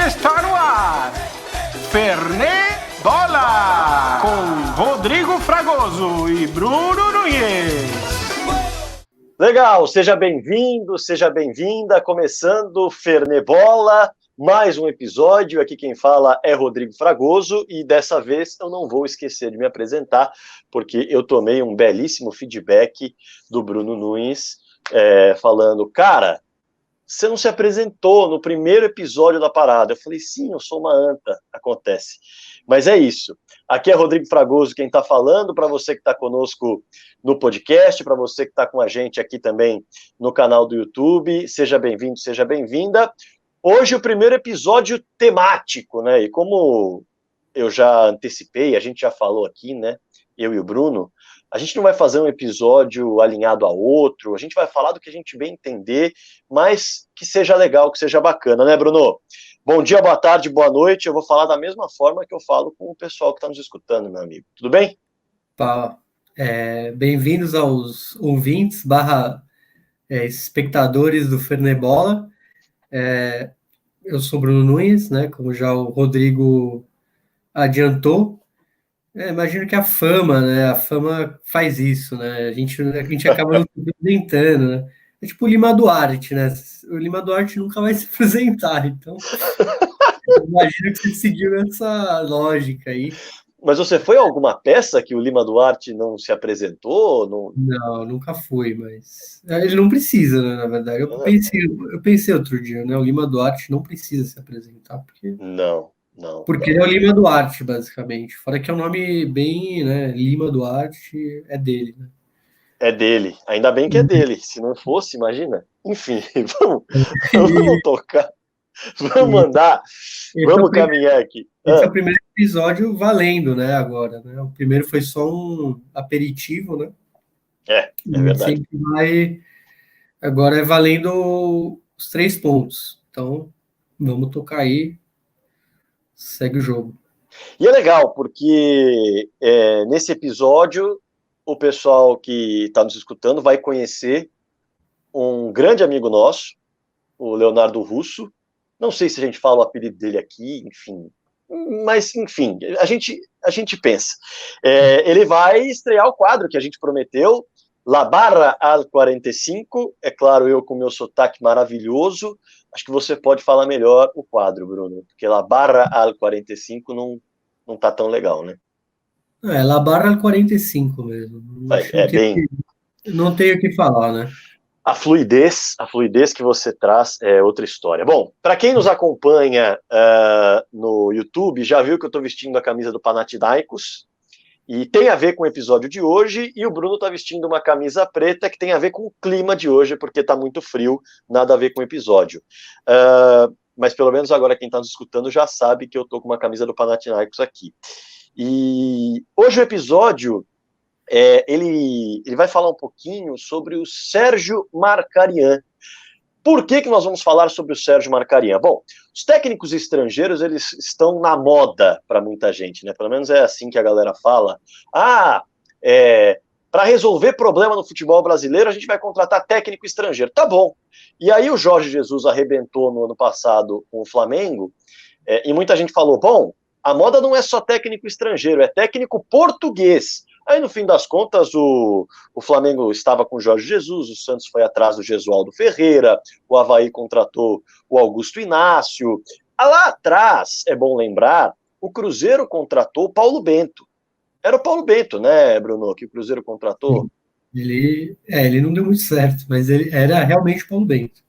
Está no ar, Fernê Bola, com Rodrigo Fragoso e Bruno Nunes. Legal, seja bem-vindo, seja bem-vinda, começando Fernê Bola, mais um episódio. Aqui quem fala é Rodrigo Fragoso e dessa vez eu não vou esquecer de me apresentar, porque eu tomei um belíssimo feedback do Bruno Nunes, falando, cara, você não se apresentou no primeiro episódio da parada. Eu falei, sim, eu sou uma anta, acontece. Mas é isso. Aqui é Rodrigo Fragoso quem está falando, para você que está conosco no podcast, para você que está com a gente aqui também no canal do YouTube, seja bem-vindo, seja bem-vinda. Hoje o primeiro episódio temático, né? E como eu já antecipei, a gente já falou aqui, né? Eu e o Bruno, a gente não vai fazer um episódio alinhado a outro, a gente vai falar do que a gente bem entender, mas que seja legal, que seja bacana, né, Bruno? Bom dia, boa tarde, boa noite, eu vou falar da mesma forma que eu falo com o pessoal que está nos escutando, meu amigo. Tudo bem? Fala. Bem-vindos aos ouvintes / espectadores do Fernebola. Eu sou Bruno Nunes, né, como já o Rodrigo adiantou. Imagino que a fama, né? A fama faz isso, né? A gente acaba não se apresentando, né? É tipo o Lima Duarte, né? O Lima Duarte nunca vai se apresentar, então eu imagino que você seguiu essa lógica aí. Mas você foi a alguma peça que o Lima Duarte não se apresentou? Não, nunca fui, mas ele não precisa, né, na verdade. Eu pensei outro dia, né? O Lima Duarte não precisa se apresentar, porque ele é o Lima Duarte, basicamente. Fora que é um nome bem, né? Lima Duarte é dele, né? É dele, ainda bem que é dele. Se não fosse, imagina. Enfim, vamos tocar. Vamos andar, vamos caminhar aqui. Esse é o primeiro episódio valendo, né, agora, né? O primeiro foi só um aperitivo, né? É verdade. Agora é valendo os 3 pontos. Então, vamos tocar aí, segue o jogo. E é legal, porque nesse episódio, o pessoal que está nos escutando vai conhecer um grande amigo nosso, o Leonardo Russo. Não sei se a gente fala o apelido dele aqui, enfim. Mas, enfim, a gente pensa. Ele vai estrear o quadro que a gente prometeu, La Barra al 45. É claro, eu com meu sotaque maravilhoso. Acho que você pode falar melhor o quadro, Bruno, porque La Barra al 45 não tá tão legal, né? La Barra al 45 mesmo. Não tenho o que falar, né? A fluidez que você traz é outra história. Bom, para quem nos acompanha no YouTube, já viu que eu estou vestindo a camisa do Panathinaikos, e tem a ver com o episódio de hoje, e o Bruno está vestindo uma camisa preta que tem a ver com o clima de hoje, porque está muito frio, nada a ver com o episódio. Mas pelo menos agora quem está nos escutando já sabe que eu estou com uma camisa do Panathinaikos aqui. E hoje o episódio... ele vai falar um pouquinho sobre o Sérgio Markarian. Por que nós vamos falar sobre o Sérgio Markarian? Bom, os técnicos estrangeiros, eles estão na moda para muita gente, né? Pelo menos é assim que a galera fala. Para resolver problema no futebol brasileiro, a gente vai contratar técnico estrangeiro. Tá bom. E aí o Jorge Jesus arrebentou no ano passado com o Flamengo, e muita gente falou, bom, a moda não é só técnico estrangeiro, é técnico português. Aí, no fim das contas, o Flamengo estava com o Jorge Jesus, o Santos foi atrás do Gesualdo Ferreira, o Avaí contratou o Augusto Inácio. Lá atrás, é bom lembrar, o Cruzeiro contratou o Paulo Bento. Era o Paulo Bento, né, Bruno, que o Cruzeiro contratou? Ele não deu muito certo, mas ele era realmente o Paulo Bento.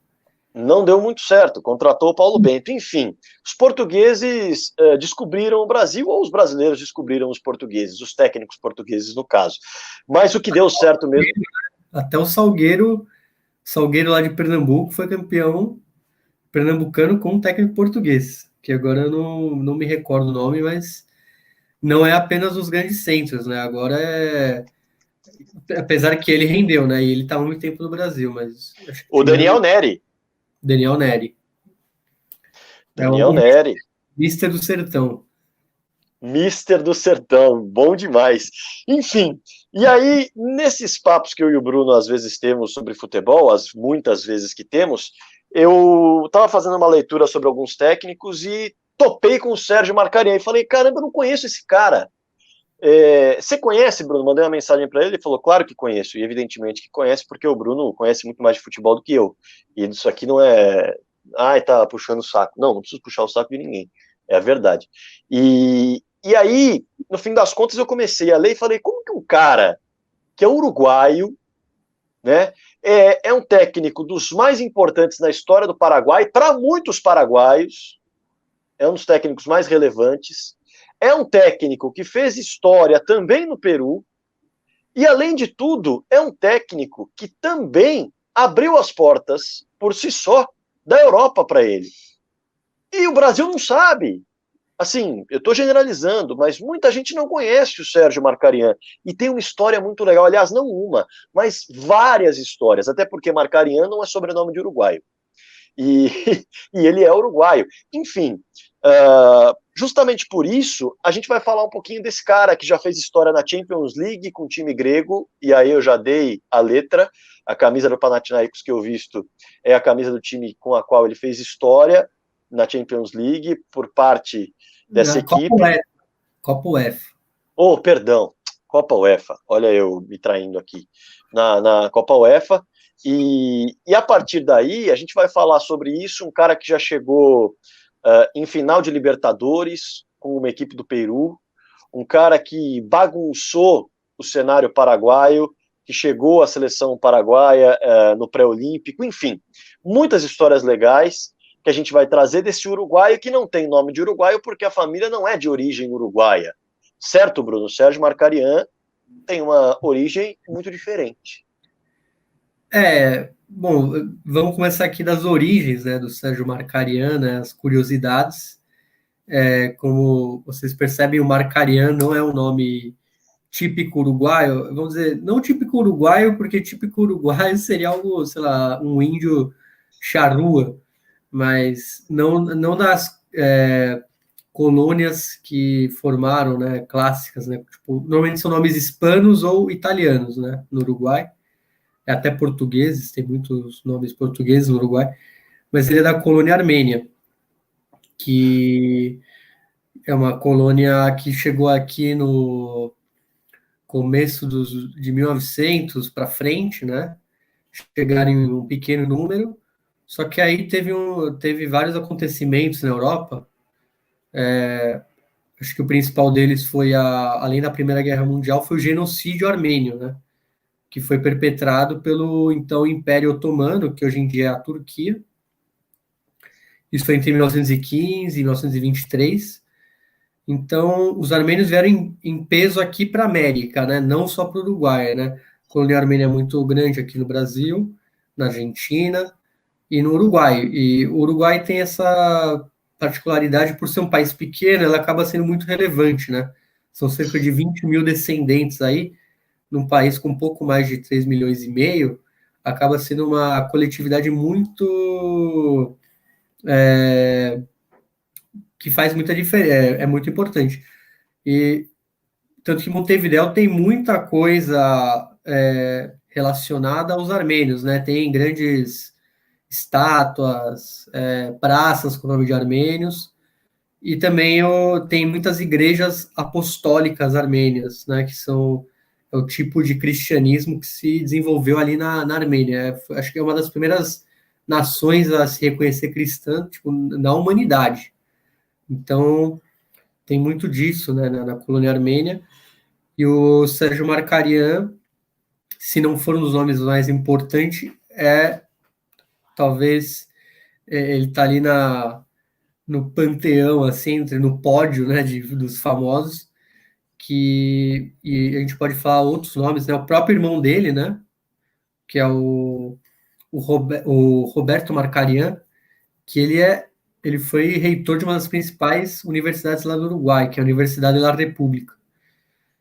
Não deu muito certo, contratou o Paulo Bento. Enfim, os portugueses descobriram o Brasil, ou os brasileiros descobriram os portugueses, os técnicos portugueses, no caso. Mas o que deu certo mesmo... Até o Salgueiro lá de Pernambuco foi campeão pernambucano com um técnico português, que agora eu não me recordo o nome, mas não é apenas os grandes centros, né? Agora apesar que ele rendeu, né? E ele estava muito tempo no Brasil, mas... O Daniel Neri. Daniel Neri. Daniel Neri. Mister do Sertão. Mister do Sertão, bom demais. Enfim, e aí, nesses papos que eu e o Bruno às vezes temos sobre futebol, as muitas vezes que temos, eu estava fazendo uma leitura sobre alguns técnicos e topei com o Sérgio Marcarian e falei, caramba, eu não conheço esse cara. Você conhece, Bruno? Mandei uma mensagem para ele, ele falou, claro que conheço, e evidentemente que conhece, porque o Bruno conhece muito mais de futebol do que eu, e isso aqui não é, ai, tá puxando o saco, não preciso puxar o saco de ninguém, é a verdade, e aí, no fim das contas, eu comecei a ler e falei, como que um cara que é uruguaio, né, é um técnico dos mais importantes na história do Paraguai, para muitos paraguaios, é um dos técnicos mais relevantes, é um técnico que fez história também no Peru, e além de tudo, é um técnico que também abriu as portas, por si só, da Europa para ele. E o Brasil não sabe. Assim, eu estou generalizando, mas muita gente não conhece o Sérgio Marcarian. E tem uma história muito legal, aliás, não uma, mas várias histórias, até porque Marcarian não é sobrenome de uruguaio. E, e ele é uruguaio. Enfim, justamente por isso, a gente vai falar um pouquinho desse cara que já fez história na Champions League com o time grego, e aí eu já dei a letra, a camisa do Panathinaikos que eu visto é a camisa do time com a qual ele fez história na Champions League, por parte dessa equipe. Copa UEFA. Oh, perdão, Copa UEFA, olha eu me traindo aqui, na Copa UEFA, e a partir daí a gente vai falar sobre isso, um cara que já chegou em final de Libertadores com uma equipe do Peru, um cara que bagunçou o cenário paraguaio, que chegou à seleção paraguaia no pré-olímpico, enfim, muitas histórias legais que a gente vai trazer desse uruguaio que não tem nome de uruguaio porque a família não é de origem uruguaia. Certo, Bruno? Sérgio Marcarian tem uma origem muito diferente. Bom, vamos começar aqui das origens, né, do Sérgio Marcarian, né, as curiosidades. Como vocês percebem, o Marcarian não é um nome típico uruguaio, vamos dizer, não típico uruguaio, porque típico uruguaio seria algo, sei lá, um índio charrua, mas não das colônias que formaram, né, clássicas, né, tipo, normalmente são nomes hispanos ou italianos, né, no Uruguai, até portugueses, tem muitos nomes portugueses no Uruguai, mas ele é da colônia armênia, que é uma colônia que chegou aqui no começo de 1900 para frente, né? Chegaram em um pequeno número, só que aí teve vários acontecimentos na Europa. Acho que o principal deles foi, além da Primeira Guerra Mundial, foi o genocídio armênio, né? Que foi perpetrado pelo então Império Otomano, que hoje em dia é a Turquia. Isso foi entre 1915 e 1923. Então, os armênios vieram em peso aqui para a América, né? Não só para o Uruguai, né? A colônia armênia é muito grande aqui no Brasil, na Argentina e no Uruguai. E o Uruguai tem essa particularidade, por ser um país pequeno, ela acaba sendo muito relevante, né? São cerca de 20 mil descendentes aí, num país com um pouco mais de 3 milhões e meio, acaba sendo uma coletividade muito... que faz muita diferença, é muito importante. E tanto que Montevidéu tem muita coisa relacionada aos armênios, né? Tem grandes estátuas, praças com o nome de armênios, e também tem muitas igrejas apostólicas armênias, né? Que é o tipo de cristianismo que se desenvolveu ali na Armênia. Acho que é uma das primeiras nações a se reconhecer cristã, tipo, na humanidade. Então, tem muito disso, né, na colônia armênia. E o Sérgio Marcarian, se não for um dos nomes mais importantes, talvez ele está ali no panteão, assim, no pódio, né, dos famosos, e a gente pode falar outros nomes, né, o próprio irmão dele, né, que é o Roberto Marcarian, que ele foi reitor de uma das principais universidades lá do Uruguai, que é a Universidade da República.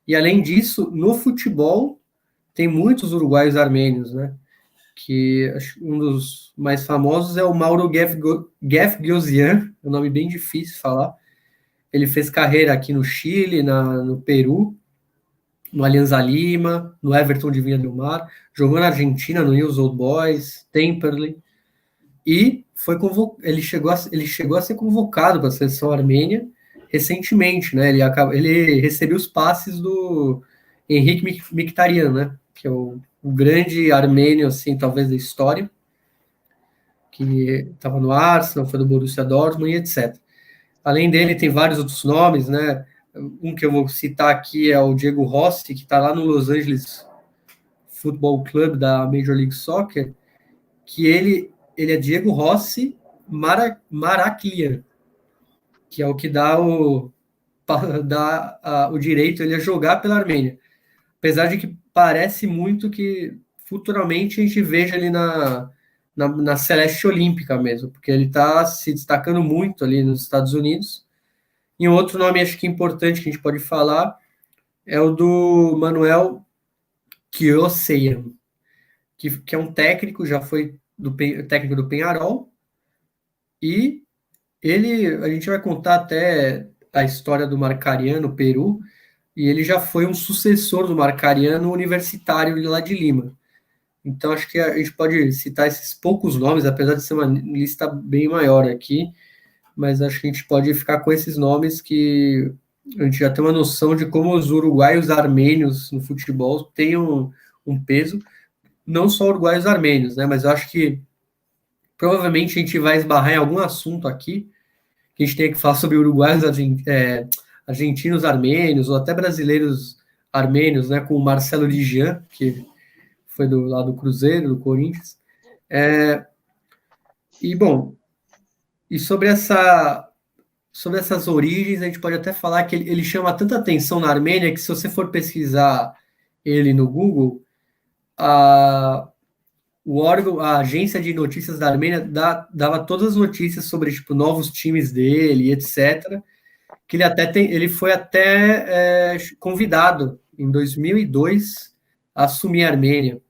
E, além disso, no futebol, tem muitos uruguaios armênios, né? Que um dos mais famosos é o Mauro Gevgiozian, é um nome bem difícil de falar. Ele fez carreira aqui no Chile, no Peru, no Alianza Lima, no Everton de Viña del Mar, jogou na Argentina, no News Old Boys, Temperley. e ele chegou a ser convocado para a seleção armênia recentemente, né? Ele recebeu os passes do Henrique Mkhitaryan, né? Que é o grande armênio, assim, talvez da história, que estava no Arsenal, foi do Borussia Dortmund e etc. Além dele, tem vários outros nomes, né? Um que eu vou citar aqui é o Diego Rossi, que está lá no Los Angeles Football Club da Major League Soccer, que ele é Diego Rossi Maraclian, que é o que dá o direito ele a jogar pela Armênia. Apesar de que parece muito que futuramente a gente veja ele na Celeste Olímpica mesmo, porque ele está se destacando muito ali nos Estados Unidos. E um outro nome, acho que importante que a gente pode falar, é o do Manuel Kioseyan, que é um técnico, já foi técnico do Peñarol, e a gente vai contar até a história do Marcarian no Peru, e ele já foi um sucessor do Marcarian no Universitário lá de Lima. Então, acho que a gente pode citar esses poucos nomes, apesar de ser uma lista bem maior aqui, mas acho que a gente pode ficar com esses nomes que a gente já tem uma noção de como os uruguaios armênios no futebol têm um peso, não só uruguaios armênios, né? Mas eu acho que provavelmente a gente vai esbarrar em algum assunto aqui que a gente tem que falar sobre uruguaios argentinos armênios, ou até brasileiros armênios, né? Com o Marcelo Ligian, que foi lá do Cruzeiro, do Corinthians. E sobre essas origens, a gente pode até falar que ele chama tanta atenção na Armênia que, se você for pesquisar ele no Google, a agência de notícias da Armênia dava todas as notícias sobre, tipo, novos times dele, etc. Que ele foi até convidado em 2002 a assumir a Armênia,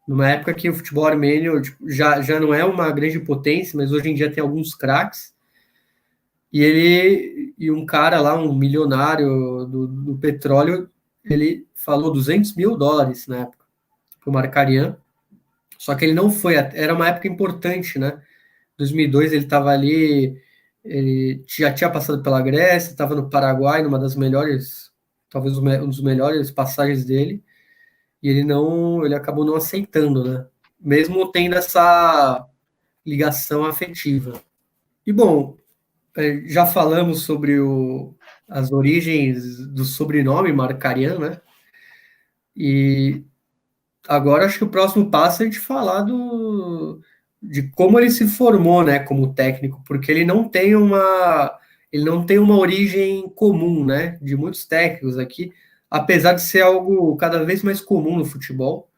numa época que o futebol armênio, tipo, já não é uma grande potência, mas hoje em dia tem alguns craques. E um cara lá, um milionário do petróleo, ele falou $200 mil na época para o Marcarian. Só que ele não foi, era uma época importante, né? 2002 ele estava ali, ele já tinha passado pela Grécia, estava no Paraguai, numa das melhores, talvez um dos melhores passagens dele, e ele acabou não aceitando, né? Mesmo tendo essa ligação afetiva. E, bom, já falamos sobre as origens do sobrenome Marcarian, né? E agora acho que o próximo passo é a gente falar de como ele se formou, né, como técnico, porque ele não tem uma origem comum, né, de muitos técnicos aqui, apesar de ser algo cada vez mais comum no futebol.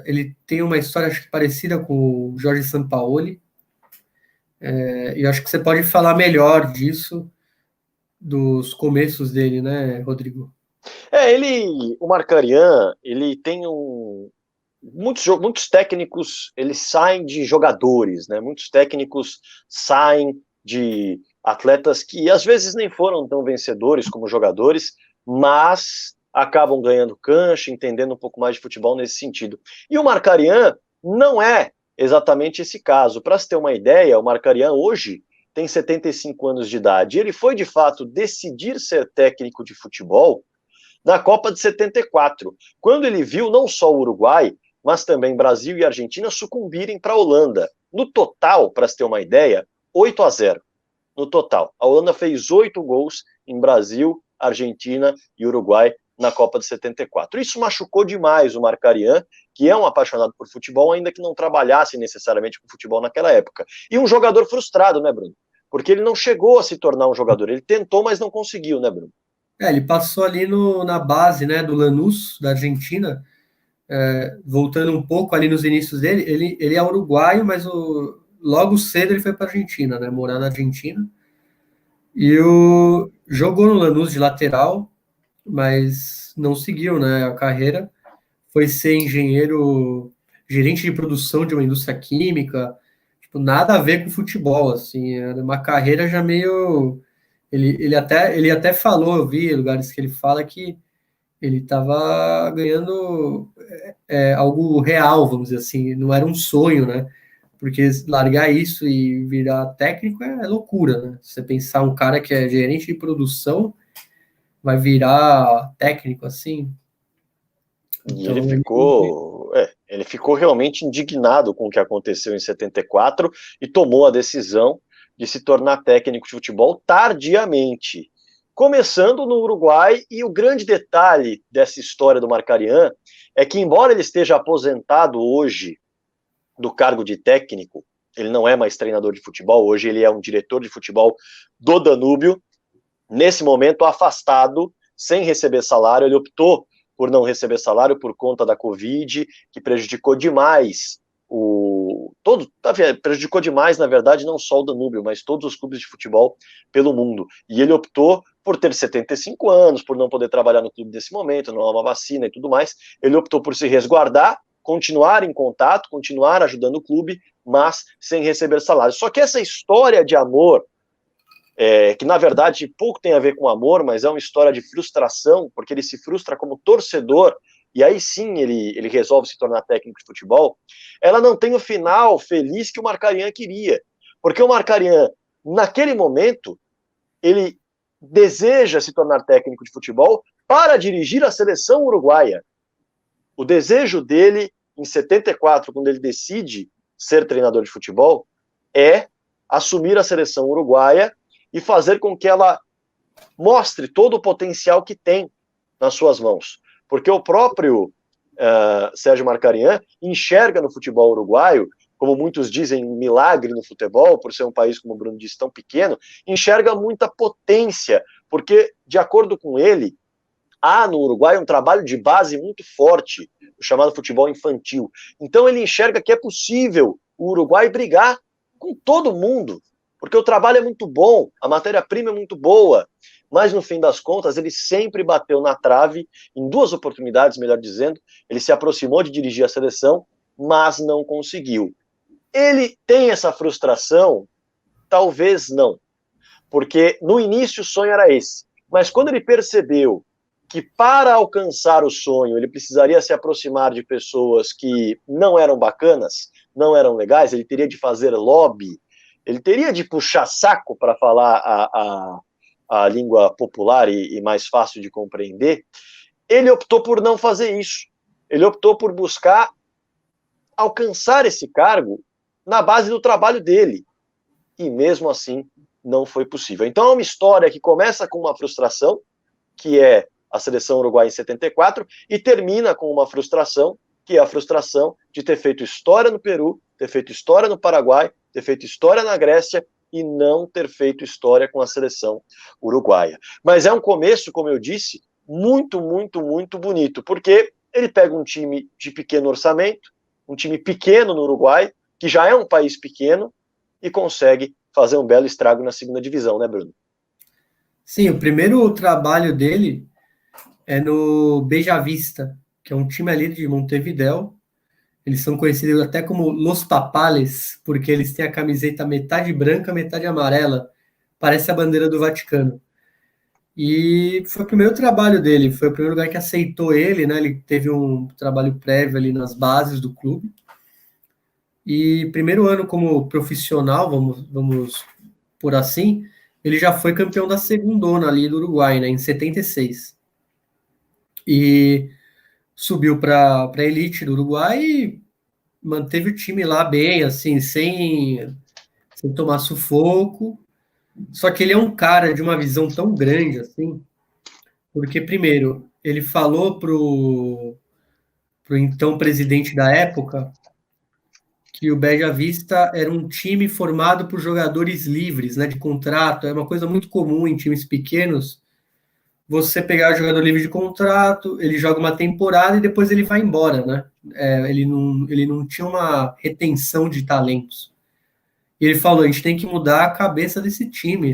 Ele tem uma história, acho que parecida com o Jorge Sampaoli, e acho que você pode falar melhor disso, dos começos dele, né, Rodrigo? O Marcarian, ele tem muitos técnicos, eles saem de jogadores, né? Muitos técnicos saem de atletas que às vezes nem foram tão vencedores como jogadores, mas acabam ganhando cancha, entendendo um pouco mais de futebol nesse sentido. E o Marcarian não é exatamente esse caso. Para se ter uma ideia, o Marcarian hoje tem 75 anos de idade. Ele foi, de fato, decidir ser técnico de futebol na Copa de 74, quando ele viu não só o Uruguai, mas também Brasil e Argentina sucumbirem para a Holanda. No total, para se ter uma ideia, 8-0. No total. A Holanda fez 8 gols em Brasil, Argentina e Uruguai na Copa de 74. Isso machucou demais o Marcarian, que é um apaixonado por futebol, ainda que não trabalhasse necessariamente com futebol naquela época. E um jogador frustrado, né, Bruno? Porque ele não chegou a se tornar um jogador. Ele tentou, mas não conseguiu, né, Bruno? Ele passou ali na base, né, do Lanús, da Argentina, voltando um pouco ali nos inícios dele. Ele é uruguaio, mas logo cedo ele foi para a Argentina, né, morar na Argentina. E jogou no Lanús de lateral, mas não seguiu, né, a carreira. Foi ser gerente de produção de uma indústria química, tipo, nada a ver com futebol, assim, era uma carreira já meio... Ele até falou, eu vi lugares que ele fala que ele estava ganhando algo real, vamos dizer assim, não era um sonho, né? porque largar isso e virar técnico é loucura, né? Você pensar um cara que é gerente de produção vai virar técnico assim. E Então, ele ficou realmente indignado com o que aconteceu em 74 e tomou a decisão de se tornar técnico de futebol tardiamente, começando no Uruguai. E o grande detalhe dessa história do Marcarián é que, embora ele esteja aposentado hoje do cargo de técnico, ele não é mais treinador de futebol, hoje ele é um diretor de futebol do Danúbio, nesse momento afastado, sem receber salário. Ele optou por não receber salário por conta da Covid, que prejudicou demais prejudicou demais, na verdade, não só o Danúbio, mas todos os clubes de futebol pelo mundo. E ele optou por ter 75 anos, por não poder trabalhar no clube nesse momento, não há uma vacina e tudo mais. Ele optou por se resguardar, continuar em contato, continuar ajudando o clube, mas sem receber salário. Só que essa história de amor, que na verdade pouco tem a ver com amor, mas é uma história de frustração, porque ele se frustra como torcedor, e aí sim ele resolve se tornar técnico de futebol, ela não tem o final feliz que o Marcarián queria, porque o Marcarián, naquele momento, ele deseja se tornar técnico de futebol para dirigir a seleção uruguaia. O desejo dele, em 74, quando ele decide ser treinador de futebol, é assumir a seleção uruguaia e fazer com que ela mostre todo o potencial que tem nas suas mãos. Porque o próprio Sérgio Marcarián enxerga no futebol uruguaio, como muitos dizem, um milagre no futebol, por ser um país, como o Bruno disse, tão pequeno, enxerga muita potência, porque, de acordo com ele, há no Uruguai um trabalho de base muito forte, o chamado futebol infantil. Então ele enxerga que é possível o Uruguai brigar com todo mundo, porque o trabalho é muito bom, a matéria-prima é muito boa, mas no fim das contas ele sempre bateu na trave, em 2 oportunidades, melhor dizendo. Ele se aproximou de dirigir a seleção, mas não conseguiu. Ele tem essa frustração? Talvez não, porque no início o sonho era esse, mas quando ele percebeu que para alcançar o sonho ele precisaria se aproximar de pessoas que não eram bacanas, não eram legais, ele teria de fazer lobby, ele teria de puxar saco, para falar a língua popular e mais fácil de compreender. Ele optou por não fazer isso. Ele optou por buscar alcançar esse cargo na base do trabalho dele. E mesmo assim não foi possível. Então é uma história que começa com uma frustração, que é a seleção uruguaia em 74, e termina com uma frustração, que é a frustração de ter feito história no Peru, ter feito história no Paraguai, ter feito história na Grécia e não ter feito história com a seleção uruguaia. Mas é um começo, como eu disse, muito, muito, muito bonito, porque ele pega um time de pequeno orçamento, um time pequeno no Uruguai, que já é um país pequeno, e consegue fazer um belo estrago na segunda divisão, né, Bruno? Sim, o primeiro trabalho dele é no Beja Vista, que é um time ali de Montevidéu. Eles são conhecidos até como Los Papales, porque eles têm a camiseta metade branca, metade amarela. Parece a bandeira do Vaticano. E foi o primeiro trabalho dele, foi o primeiro lugar que aceitou ele, né? Ele teve um trabalho prévio ali nas bases do clube. E primeiro ano como profissional, vamos por assim, ele já foi campeão da segundona ali do Uruguai, né? Em 76. E subiu para a elite do Uruguai e manteve o time lá bem, assim, sem tomar sufoco. Só que ele é um cara de uma visão tão grande, assim, porque, primeiro, ele falou pro então presidente da época que o Beja Vista era um time formado por jogadores livres, né, de contrato. É uma coisa muito comum em times pequenos, você pegar o jogador livre de contrato, ele joga uma temporada e depois ele vai embora, né? Ele não tinha uma retenção de talentos. E ele falou, a gente tem que mudar a cabeça desse time,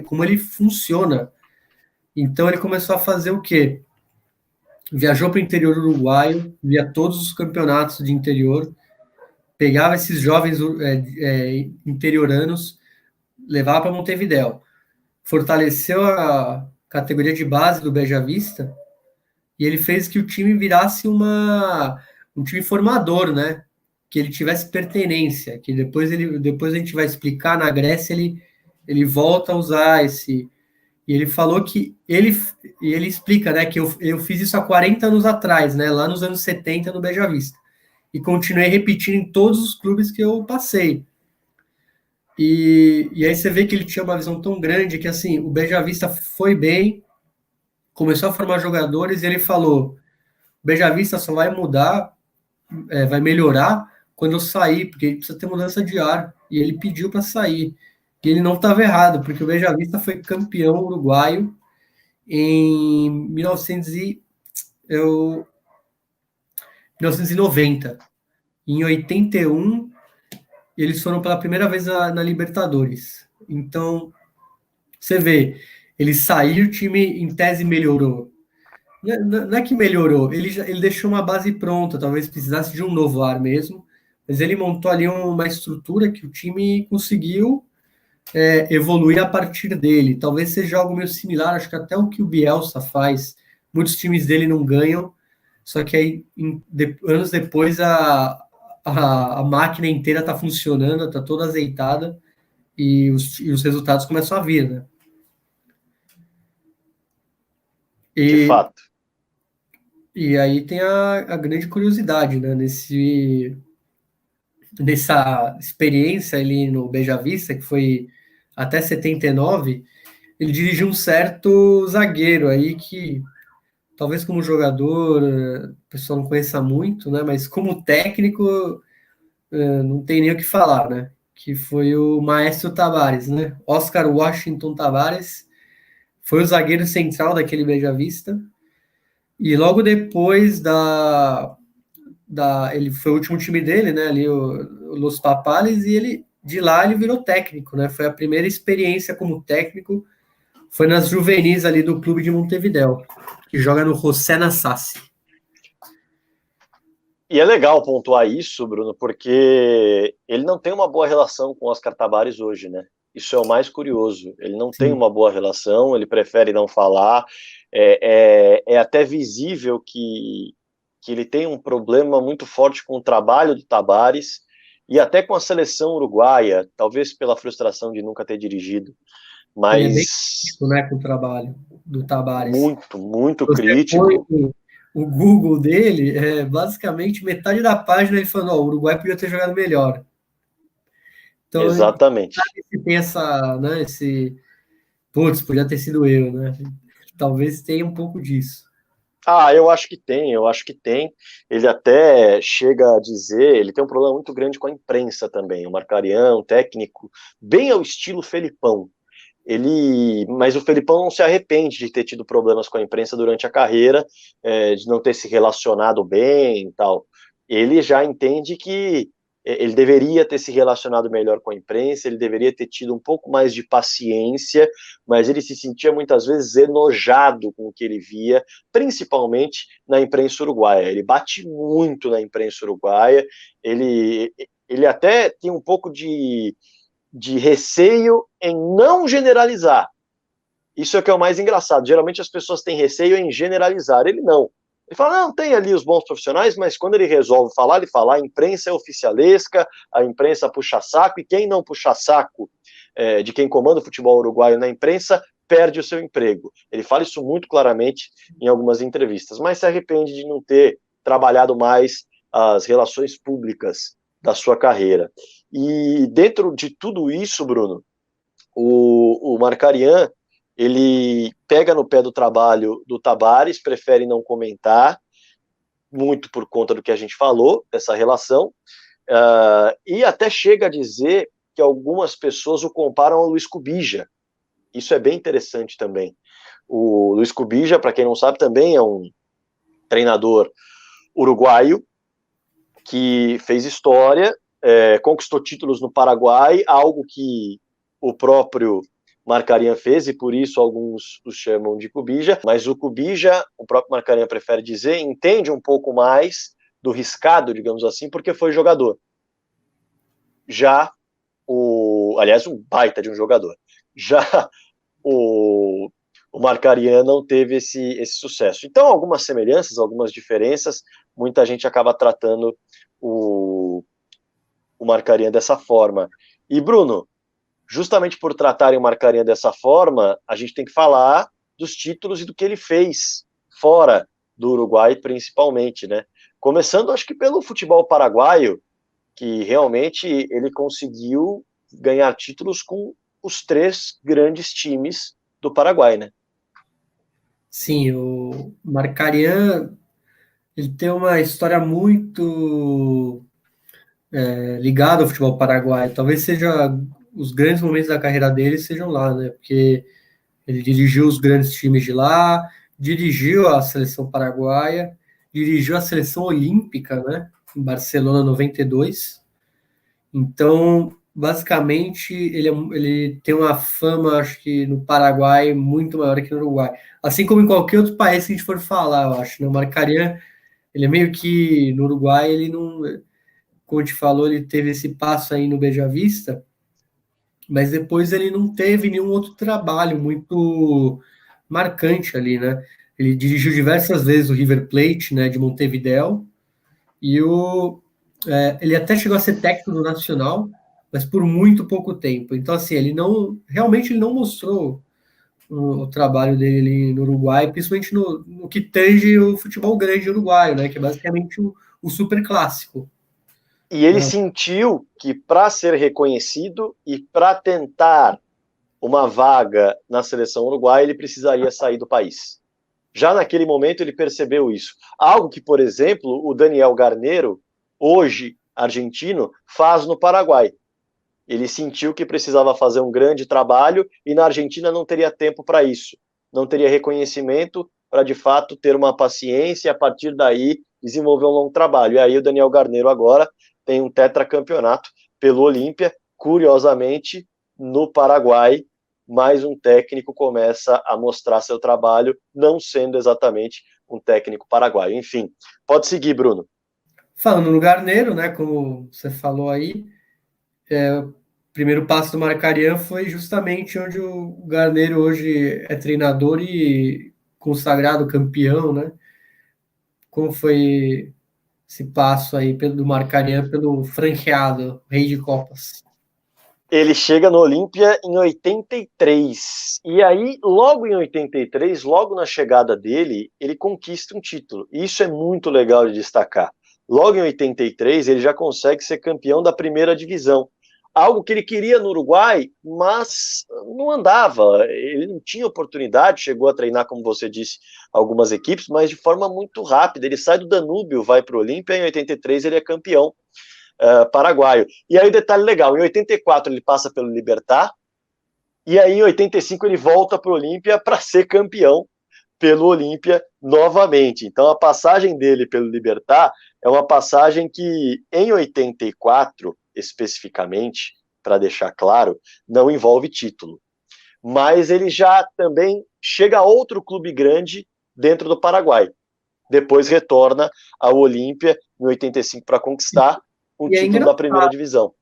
como ele funciona. Então ele começou a fazer o quê? Viajou para o interior uruguaio, via todos os campeonatos de interior, pegava esses jovens interioranos, levava para Montevidéu. Fortaleceu a categoria de base do Beja Vista e ele fez que o time virasse um time formador, né? que ele tivesse pertenência, que depois a gente vai explicar, na Grécia ele volta a usar esse... E ele falou que ele explica, né, que eu fiz isso há 40 anos atrás, né, lá nos anos 70 no Beja Vista. E continuei repetindo em todos os clubes que eu passei. E aí você vê que ele tinha uma visão tão grande que, assim, o Beja Vista foi bem, começou a formar jogadores e ele falou, o Beja Vista só vai mudar, vai melhorar quando eu sair, porque precisa ter mudança de ar. E ele pediu para sair. E ele não estava errado, porque o Beja Vista foi campeão uruguaio em 1990. Em 81, eles foram pela primeira vez na Libertadores. Então, você vê, ele saiu, o time em tese melhorou. Não é que melhorou, ele deixou uma base pronta, talvez precisasse de um novo ar mesmo, mas ele montou ali uma estrutura que o time conseguiu evoluir a partir dele. Talvez seja algo meio similar, acho que até o que o Bielsa faz. Muitos times dele não ganham, só que aí, anos depois, a máquina inteira está funcionando, está toda azeitada, e os resultados começam a vir, né? De fato. E aí tem a grande curiosidade, né? Nessa experiência ali no Beja Vista, que foi até 79, ele dirigiu um certo zagueiro aí que, talvez como jogador, o pessoal não conheça muito, né? Mas como técnico, não tem nem o que falar, né? Que foi o Maestro Tabárez, né? Oscar Washington Tabárez foi o zagueiro central daquele Beja Vista. E logo depois ele foi o último time dele, né? Ali o Los Papales, e de lá ele virou técnico, né? Foi a primeira experiência como técnico, foi nas juvenis ali do clube de Montevidéu, que joga no José Nassassi. E é legal pontuar isso, Bruno, porque ele não tem uma boa relação com o Oscar Tabárez hoje, né? Isso é o mais curioso. Ele não tem uma boa relação, ele prefere não falar. É até visível que ele tem um problema muito forte com o trabalho do Tabárez e até com a seleção uruguaia, talvez pela frustração de nunca ter dirigido. Mas ele é bem crítico, né, com o trabalho do Tabárez. Muito, muito crítico. O Google dele, basicamente metade da página ele falando, o Uruguai podia ter jogado melhor. Então, exatamente. Se tem né, putz, podia ter sido eu, né? Talvez tenha um pouco disso. Eu acho que tem. Ele até chega a dizer, ele tem um problema muito grande com a imprensa também. O Marcarian, um técnico bem ao estilo Felipão. Mas o Felipão não se arrepende de ter tido problemas com a imprensa durante a carreira, de não ter se relacionado bem e tal. Ele já entende que ele deveria ter se relacionado melhor com a imprensa, ele deveria ter tido um pouco mais de paciência, mas ele se sentia muitas vezes enojado com o que ele via, principalmente na imprensa uruguaia. Ele bate muito na imprensa uruguaia, ele até tem um pouco de receio em não generalizar. Isso é o que é o mais engraçado. Geralmente as pessoas têm receio em generalizar. Ele não. Ele fala, não, tem ali os bons profissionais, mas quando ele resolve falar, ele fala, a imprensa é oficialesca, a imprensa puxa saco, e quem não puxa saco de quem comanda o futebol uruguaio na imprensa, perde o seu emprego. Ele fala isso muito claramente em algumas entrevistas, mas se arrepende de não ter trabalhado mais as relações públicas da sua carreira. E dentro de tudo isso, Bruno, o Marcarian, ele pega no pé do trabalho do Tabárez, prefere não comentar, muito por conta do que a gente falou, dessa relação, e até chega a dizer que algumas pessoas o comparam ao Luiz Cubija. Isso é bem interessante também. O Luiz Cubija, para quem não sabe, também é um treinador uruguaio que fez história, conquistou títulos no Paraguai, algo que o próprio Marcarian fez, e por isso alguns o chamam de Cubija, mas o Cubija, o próprio Marcarian prefere dizer, entende um pouco mais do riscado, digamos assim, porque foi jogador. Já aliás, um baita de um jogador. Já o Marcarian não teve esse sucesso. Então, algumas semelhanças, algumas diferenças, muita gente acaba tratando o o Marcarinha dessa forma. E, Bruno, justamente por tratarem o Marcarinha dessa forma, a gente tem que falar dos títulos e do que ele fez fora do Uruguai, principalmente, né? Começando, acho que pelo futebol paraguaio, que realmente ele conseguiu ganhar títulos com os 3 grandes times do Paraguai, né? Sim, o Marcarian, ele tem uma história muito ligada ao futebol paraguaio. Talvez seja os grandes momentos da carreira dele sejam lá, né? Porque ele dirigiu os grandes times de lá, dirigiu a seleção paraguaia, dirigiu a seleção olímpica, né? Em Barcelona 92. Então, basicamente, ele tem uma fama, acho que no Paraguai, muito maior que no Uruguai. Assim como em qualquer outro país que a gente for falar, eu acho. Né? O Marcarian, ele é meio que no Uruguai, ele não. Como a gente falou, ele teve esse passo aí no Beija Vista, mas depois ele não teve nenhum outro trabalho muito marcante ali, né? Ele dirigiu diversas vezes o River Plate, né, de Montevideo, e ele até chegou a ser técnico do Nacional, mas por muito pouco tempo. Então, assim, realmente ele não mostrou o trabalho dele ali no Uruguai, principalmente no que tange o futebol grande uruguaio, né, que é basicamente o super clássico. E ele sentiu que para ser reconhecido e para tentar uma vaga na seleção uruguaia, ele precisaria sair do país. Já naquele momento ele percebeu isso. Algo que, por exemplo, o Daniel Garneiro, hoje argentino, faz no Paraguai. Ele sentiu que precisava fazer um grande trabalho e na Argentina não teria tempo para isso. Não teria reconhecimento para, de fato, ter uma paciência e, a partir daí, desenvolver um longo trabalho. E aí o Daniel Garneiro agora tem um tetracampeonato pelo Olímpia. Curiosamente, no Paraguai, mais um técnico começa a mostrar seu trabalho, não sendo exatamente um técnico paraguaio. Enfim, pode seguir, Bruno. Falando no Garneiro, né, como você falou aí, o primeiro passo do Marcarian foi justamente onde o Garneiro hoje é treinador e consagrado campeão, né? Como foi esse passo aí do Marcarian pelo franqueado, rei de Copas? Ele chega no Olímpia em 83. E aí, logo em 83, logo na chegada dele, ele conquista um título. E isso é muito legal de destacar. Logo em 83, ele já consegue ser campeão da primeira divisão. Algo que ele queria no Uruguai, mas não andava. Ele não tinha oportunidade, chegou a treinar, como você disse, algumas equipes, mas de forma muito rápida. Ele sai do Danúbio, vai para o Olímpia, em 83 ele é campeão paraguaio. E aí o detalhe legal, em 84 ele passa pelo Libertad, e aí em 85 ele volta para o Olímpia para ser campeão pelo Olímpia novamente. Então a passagem dele pelo Libertad é uma passagem que em 84, especificamente, para deixar claro, não envolve título. Mas ele já também chega a outro clube grande dentro do Paraguai. Depois retorna ao Olímpia em 85 para conquistar um título da primeira divisão.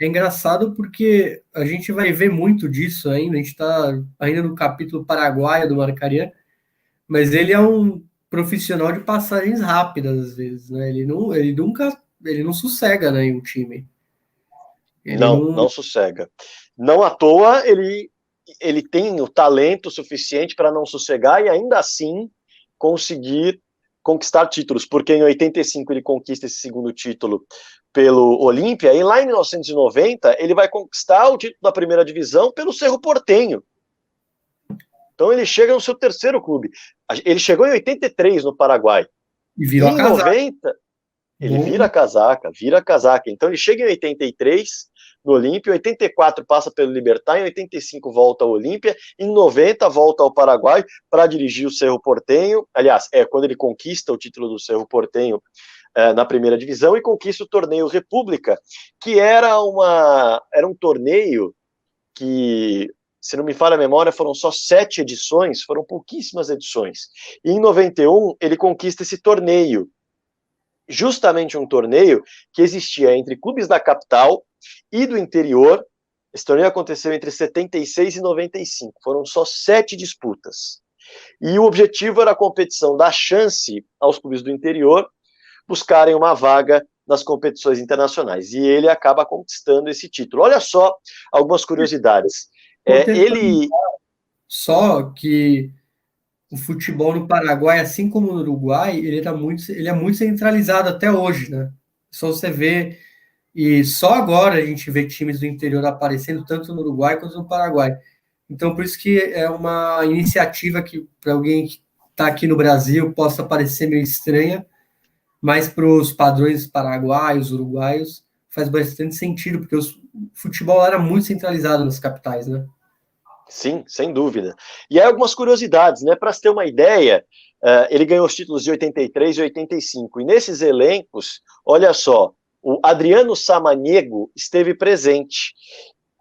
É engraçado porque a gente vai ver muito disso ainda, a gente está ainda no capítulo paraguaio do Marcarian, mas ele é um profissional de passagens rápidas às vezes, né? Ele não sossega, né, em um time. Não sossega. Não à toa ele tem o talento suficiente para não sossegar e ainda assim conseguir conquistar títulos, porque em 85 ele conquista esse segundo título pelo Olímpia, e lá em 1990 ele vai conquistar o título da primeira divisão pelo Cerro Porteño. Então ele chega no seu terceiro clube. Ele chegou em 83 no Paraguai. E virou em 90 ele vira a casaca. Então ele chega em 83 no Olímpia, em 84 passa pelo Libertad, em 85 volta ao Olímpia, em 90 volta ao Paraguai para dirigir o Cerro Porteño. Aliás, é quando ele conquista o título do Cerro Porteño na primeira divisão e conquista o torneio República, que era um torneio que, se não me falha a memória, foram só 7 edições, foram pouquíssimas edições. E em 91 ele conquista esse torneio, justamente um torneio que existia entre clubes da capital e do interior. Esse torneio aconteceu entre 76 e 95, foram só 7 disputas. E o objetivo era a competição dar chance aos clubes do interior buscarem uma vaga nas competições internacionais. E ele acaba conquistando esse título. Olha só algumas curiosidades. Só que o futebol no Paraguai, assim como no Uruguai, ele é muito centralizado até hoje, né? Só você vê, e só agora a gente vê times do interior aparecendo tanto no Uruguai quanto no Paraguai. Então, por isso que é uma iniciativa que, para alguém que está aqui no Brasil, possa parecer meio estranha, mas para os padrões paraguaios, uruguaios, faz bastante sentido, porque o futebol era muito centralizado nas capitais, né? Sim, sem dúvida. E aí algumas curiosidades, né? Para se ter uma ideia, ele ganhou os títulos de 83 e 85. E nesses elencos, olha só, o Adriano Samaniego esteve presente.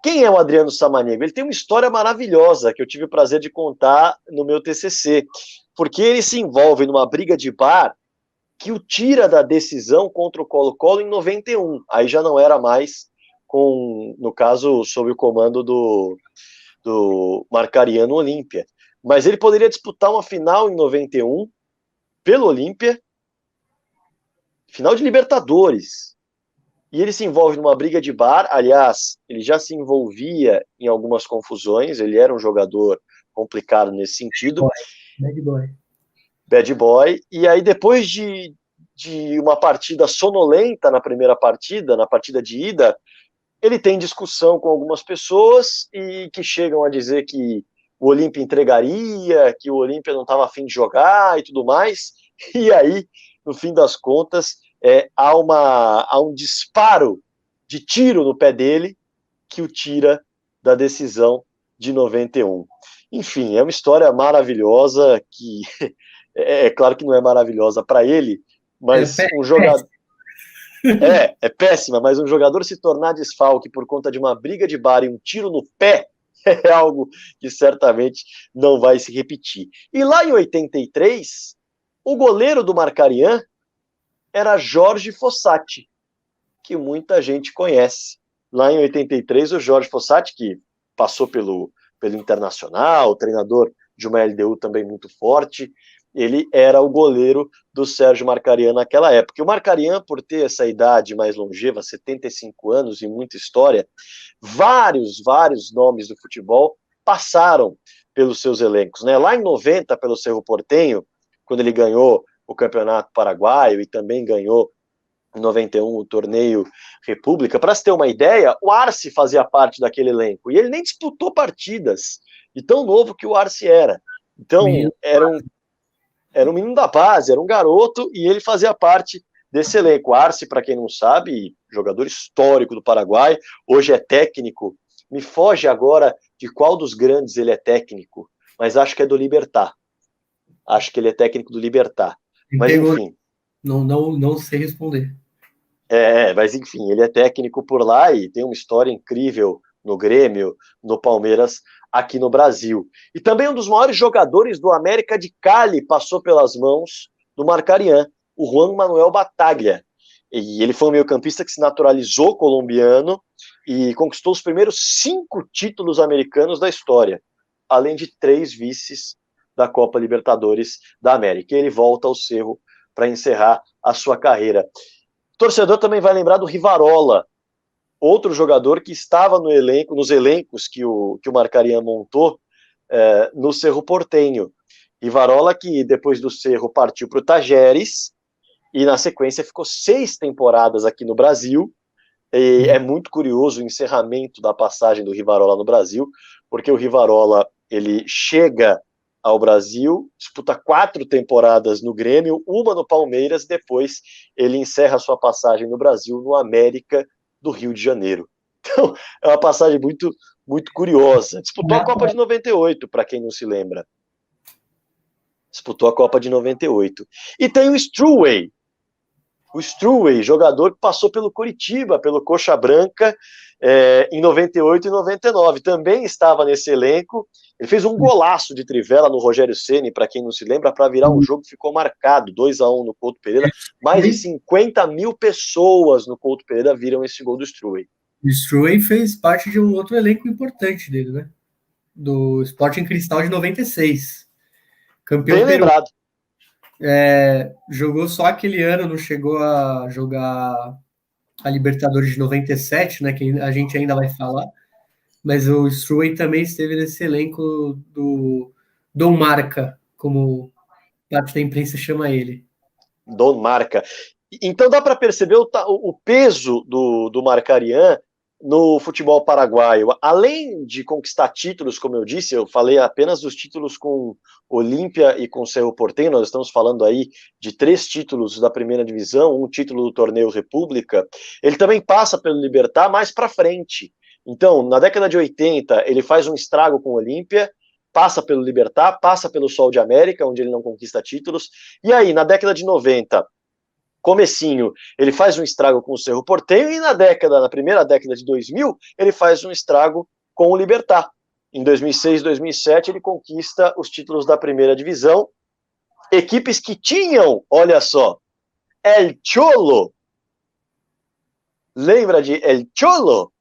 Quem é o Adriano Samaniego? Ele tem uma história maravilhosa que eu tive o prazer de contar no meu TCC, porque ele se envolve numa briga de bar que o tira da decisão contra o Colo-Colo em 91. Aí já não era mais no caso, sob o comando do Marcariano Olímpia. Mas ele poderia disputar uma final em 91 pelo Olímpia, final de Libertadores. E ele se envolve numa briga de bar. Aliás, ele já se envolvia em algumas confusões, ele era um jogador complicado nesse sentido. Bad boy. E aí, depois de uma partida sonolenta na primeira partida, na partida de ida, ele tem discussão com algumas pessoas e que chegam a dizer que o Olímpia entregaria, que o Olímpia não estava a fim de jogar e tudo mais. E aí, no fim das contas, há um disparo de tiro no pé dele que o tira da decisão de 91. Enfim, é uma história maravilhosa que é claro que não é maravilhosa para ele, mas um jogador... É péssima, mas um jogador se tornar desfalque por conta de uma briga de bar e um tiro no pé é algo que certamente não vai se repetir. E lá em 83, o goleiro do Marcarian era Jorge Fossati, que muita gente conhece. Lá em 83, o Jorge Fossati, que passou pelo Internacional, treinador de uma LDU também muito forte, ele era o goleiro do Sérgio Marcarian naquela época. E o Marcarian, por ter essa idade mais longeva, 75 anos e muita história, vários nomes do futebol passaram pelos seus elencos, né? Lá em 90, pelo Cerro Porteño, quando ele ganhou o Campeonato Paraguaio e também ganhou em 91 o Torneio República, para se ter uma ideia, o Arce fazia parte daquele elenco, e ele nem disputou partidas, de tão novo que o Arce era. Então, era um menino da base, era um garoto, e ele fazia parte desse elenco. Arce, para quem não sabe, jogador histórico do Paraguai, hoje é técnico, me foge agora de qual dos grandes ele é técnico, mas acho que é do Libertad. Acho que ele é técnico do Libertad. Mas enfim. Não sei responder. Mas enfim, ele é técnico por lá e tem uma história incrível no Grêmio, no Palmeiras, aqui no Brasil. E também um dos maiores jogadores do América de Cali passou pelas mãos do Marcarian, o Juan Manuel Bataglia. E ele foi um meio-campista que se naturalizou colombiano e conquistou os primeiros 5 títulos americanos da história, além de 3 vices da Copa Libertadores da América. E ele volta ao Cerro para encerrar a sua carreira. O torcedor também vai lembrar do Rivarola, outro jogador que estava nos elencos que o Marcarian montou no Cerro Porteño. Rivarola, que depois do Cerro partiu para o Tajeres e na sequência ficou 6 temporadas aqui no Brasil. E é muito curioso o encerramento da passagem do Rivarola no Brasil, porque o Rivarola ele chega ao Brasil, disputa 4 temporadas no Grêmio, uma no Palmeiras, depois ele encerra sua passagem no Brasil, no América do Rio de Janeiro. Então, é uma passagem muito, muito curiosa. Disputou a Copa de 98, para quem não se lembra. Disputou a Copa de 98. E tem o Struway. O Struway, jogador que passou pelo Coritiba, pelo Coxa Branca, em 98 e 99. Também estava nesse elenco. Ele fez um golaço de trivela no Rogério Ceni, para quem não se lembra, para virar um jogo que ficou marcado, 2-1 no Couto Pereira. Mais de 50 mil pessoas no Couto Pereira viram esse gol do Struway. O Struway fez parte de um outro elenco importante dele, né? Do Sporting Cristal de 96. Campeão Bem lembrado. Jogou só aquele ano, não chegou a jogar a Libertadores de 97, né, que a gente ainda vai falar, mas o Struey também esteve nesse elenco do Dom Marca, como parte da imprensa chama ele. Don Marca. Então dá para perceber o peso do Marcarian no futebol paraguaio. Além de conquistar títulos, como eu disse, eu falei apenas dos títulos com Olímpia e com Cerro Porteño, nós estamos falando aí de 3 títulos da primeira divisão, um título do Torneio República. Ele também passa pelo Libertad mais para frente. Então, na década de 80, ele faz um estrago com o Olímpia, passa pelo Libertad, passa pelo Sol de América, onde ele não conquista títulos, e aí, na década de 90, comecinho, ele faz um estrago com o Cerro Porteño, e na primeira década de 2000, ele faz um estrago com o Libertad. Em 2006, 2007, ele conquista os títulos da primeira divisão, equipes que tinham, olha só, El Cholo, lembra de El Cholo?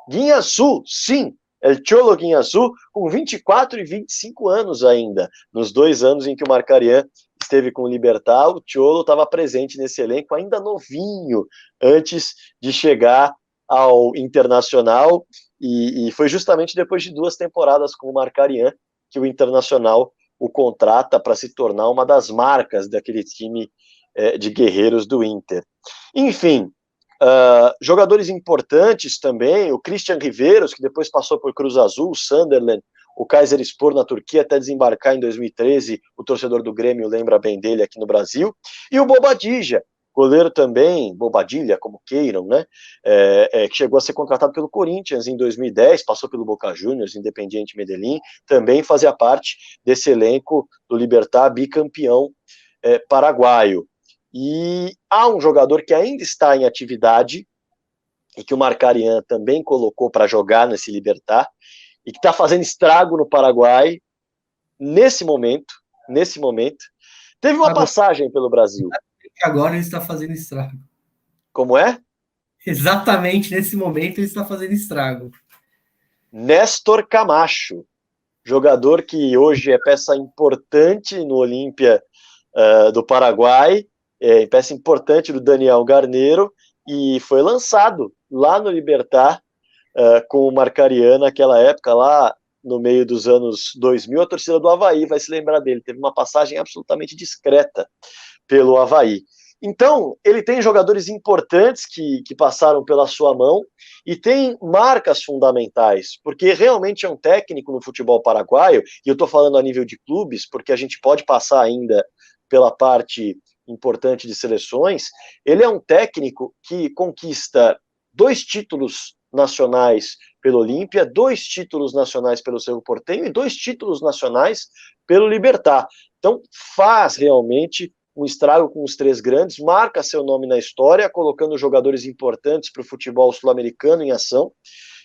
Guiñazú, sim, El Cholo Guiñazú, com 24 e 25 anos ainda. Nos 2 anos em que o Marcarian esteve com o Libertad, o Cholo estava presente nesse elenco, ainda novinho, antes de chegar ao Internacional, e foi justamente depois de 2 temporadas com o Marcarian que o Internacional o contrata para se tornar uma das marcas daquele time de guerreiros do Inter. Enfim, jogadores importantes também, o Christian Riveiros, que depois passou por Cruz Azul, o Sunderland, o Kayserispor na Turquia, até desembarcar em 2013, o torcedor do Grêmio lembra bem dele aqui no Brasil, e o Bobadilla, goleiro também, Bobadilla, como queiram, né, que chegou a ser contratado pelo Corinthians em 2010, passou pelo Boca Juniors, Independiente Medellín, também fazia parte desse elenco do Libertad, bicampeão paraguaio. E há um jogador que ainda está em atividade e que o Marcarian também colocou para jogar nesse Libertad e que está fazendo estrago no Paraguai nesse momento. Teve uma passagem pelo Brasil. Agora ele está fazendo estrago. Como é? Exatamente nesse momento ele está fazendo estrago. Néstor Camacho, jogador que hoje é peça importante no Olímpia do Paraguai, peça importante do Daniel Garneiro, e foi lançado lá no Libertad com o Marcarian naquela época, lá no meio dos anos 2000, a torcida do Avaí vai se lembrar dele, teve uma passagem absolutamente discreta pelo Avaí. Então, ele tem jogadores importantes que passaram pela sua mão e tem marcas fundamentais, porque realmente é um técnico no futebol paraguaio, e eu estou falando a nível de clubes, porque a gente pode passar ainda pela parte importante de seleções. Ele é um técnico que conquista 2 títulos nacionais pelo Olímpia, 2 títulos nacionais pelo Cerro Porteño e 2 títulos nacionais pelo Libertad. Então faz realmente um estrago com os 3 grandes, marca seu nome na história, colocando jogadores importantes para o futebol sul-americano em ação.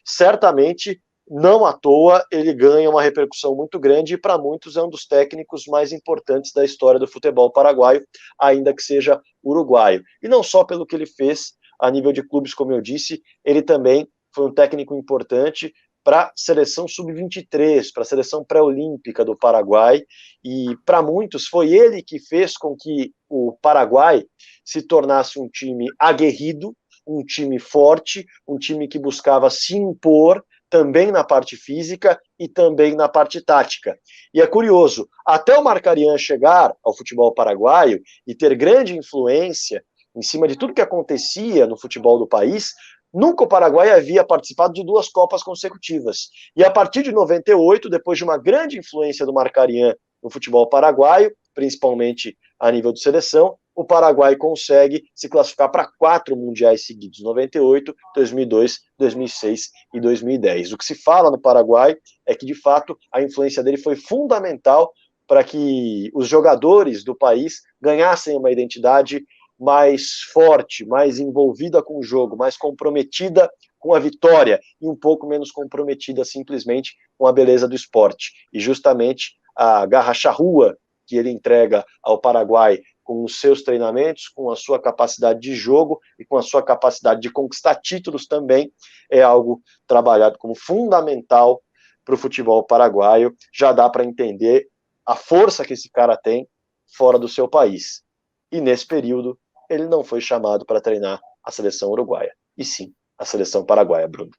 Certamente, não à toa, ele ganha uma repercussão muito grande e para muitos é um dos técnicos mais importantes da história do futebol paraguaio, ainda que seja uruguaio. E não só pelo que ele fez a nível de clubes, como eu disse, ele também foi um técnico importante para a seleção sub-23, para a seleção pré-olímpica do Paraguai, e para muitos foi ele que fez com que o Paraguai se tornasse um time aguerrido, um time forte, um time que buscava se impor, também na parte física e também na parte tática. E é curioso, até o Marcarian chegar ao futebol paraguaio e ter grande influência em cima de tudo que acontecia no futebol do país, nunca o Paraguai havia participado de 2 Copas consecutivas. E a partir de 98, depois de uma grande influência do Marcarian no futebol paraguaio, principalmente a nível de seleção, o Paraguai consegue se classificar para 4 mundiais seguidos, 98, 2002, 2006 e 2010. O que se fala no Paraguai é que, de fato, a influência dele foi fundamental para que os jogadores do país ganhassem uma identidade mais forte, mais envolvida com o jogo, mais comprometida com a vitória e um pouco menos comprometida simplesmente com a beleza do esporte. E justamente a garra charrua que ele entrega ao Paraguai com os seus treinamentos, com a sua capacidade de jogo e com a sua capacidade de conquistar títulos também, é algo trabalhado como fundamental para o futebol paraguaio. Já dá para entender a força que esse cara tem fora do seu país. E nesse período, ele não foi chamado para treinar a seleção uruguaia, e sim a seleção paraguaia, Bruno.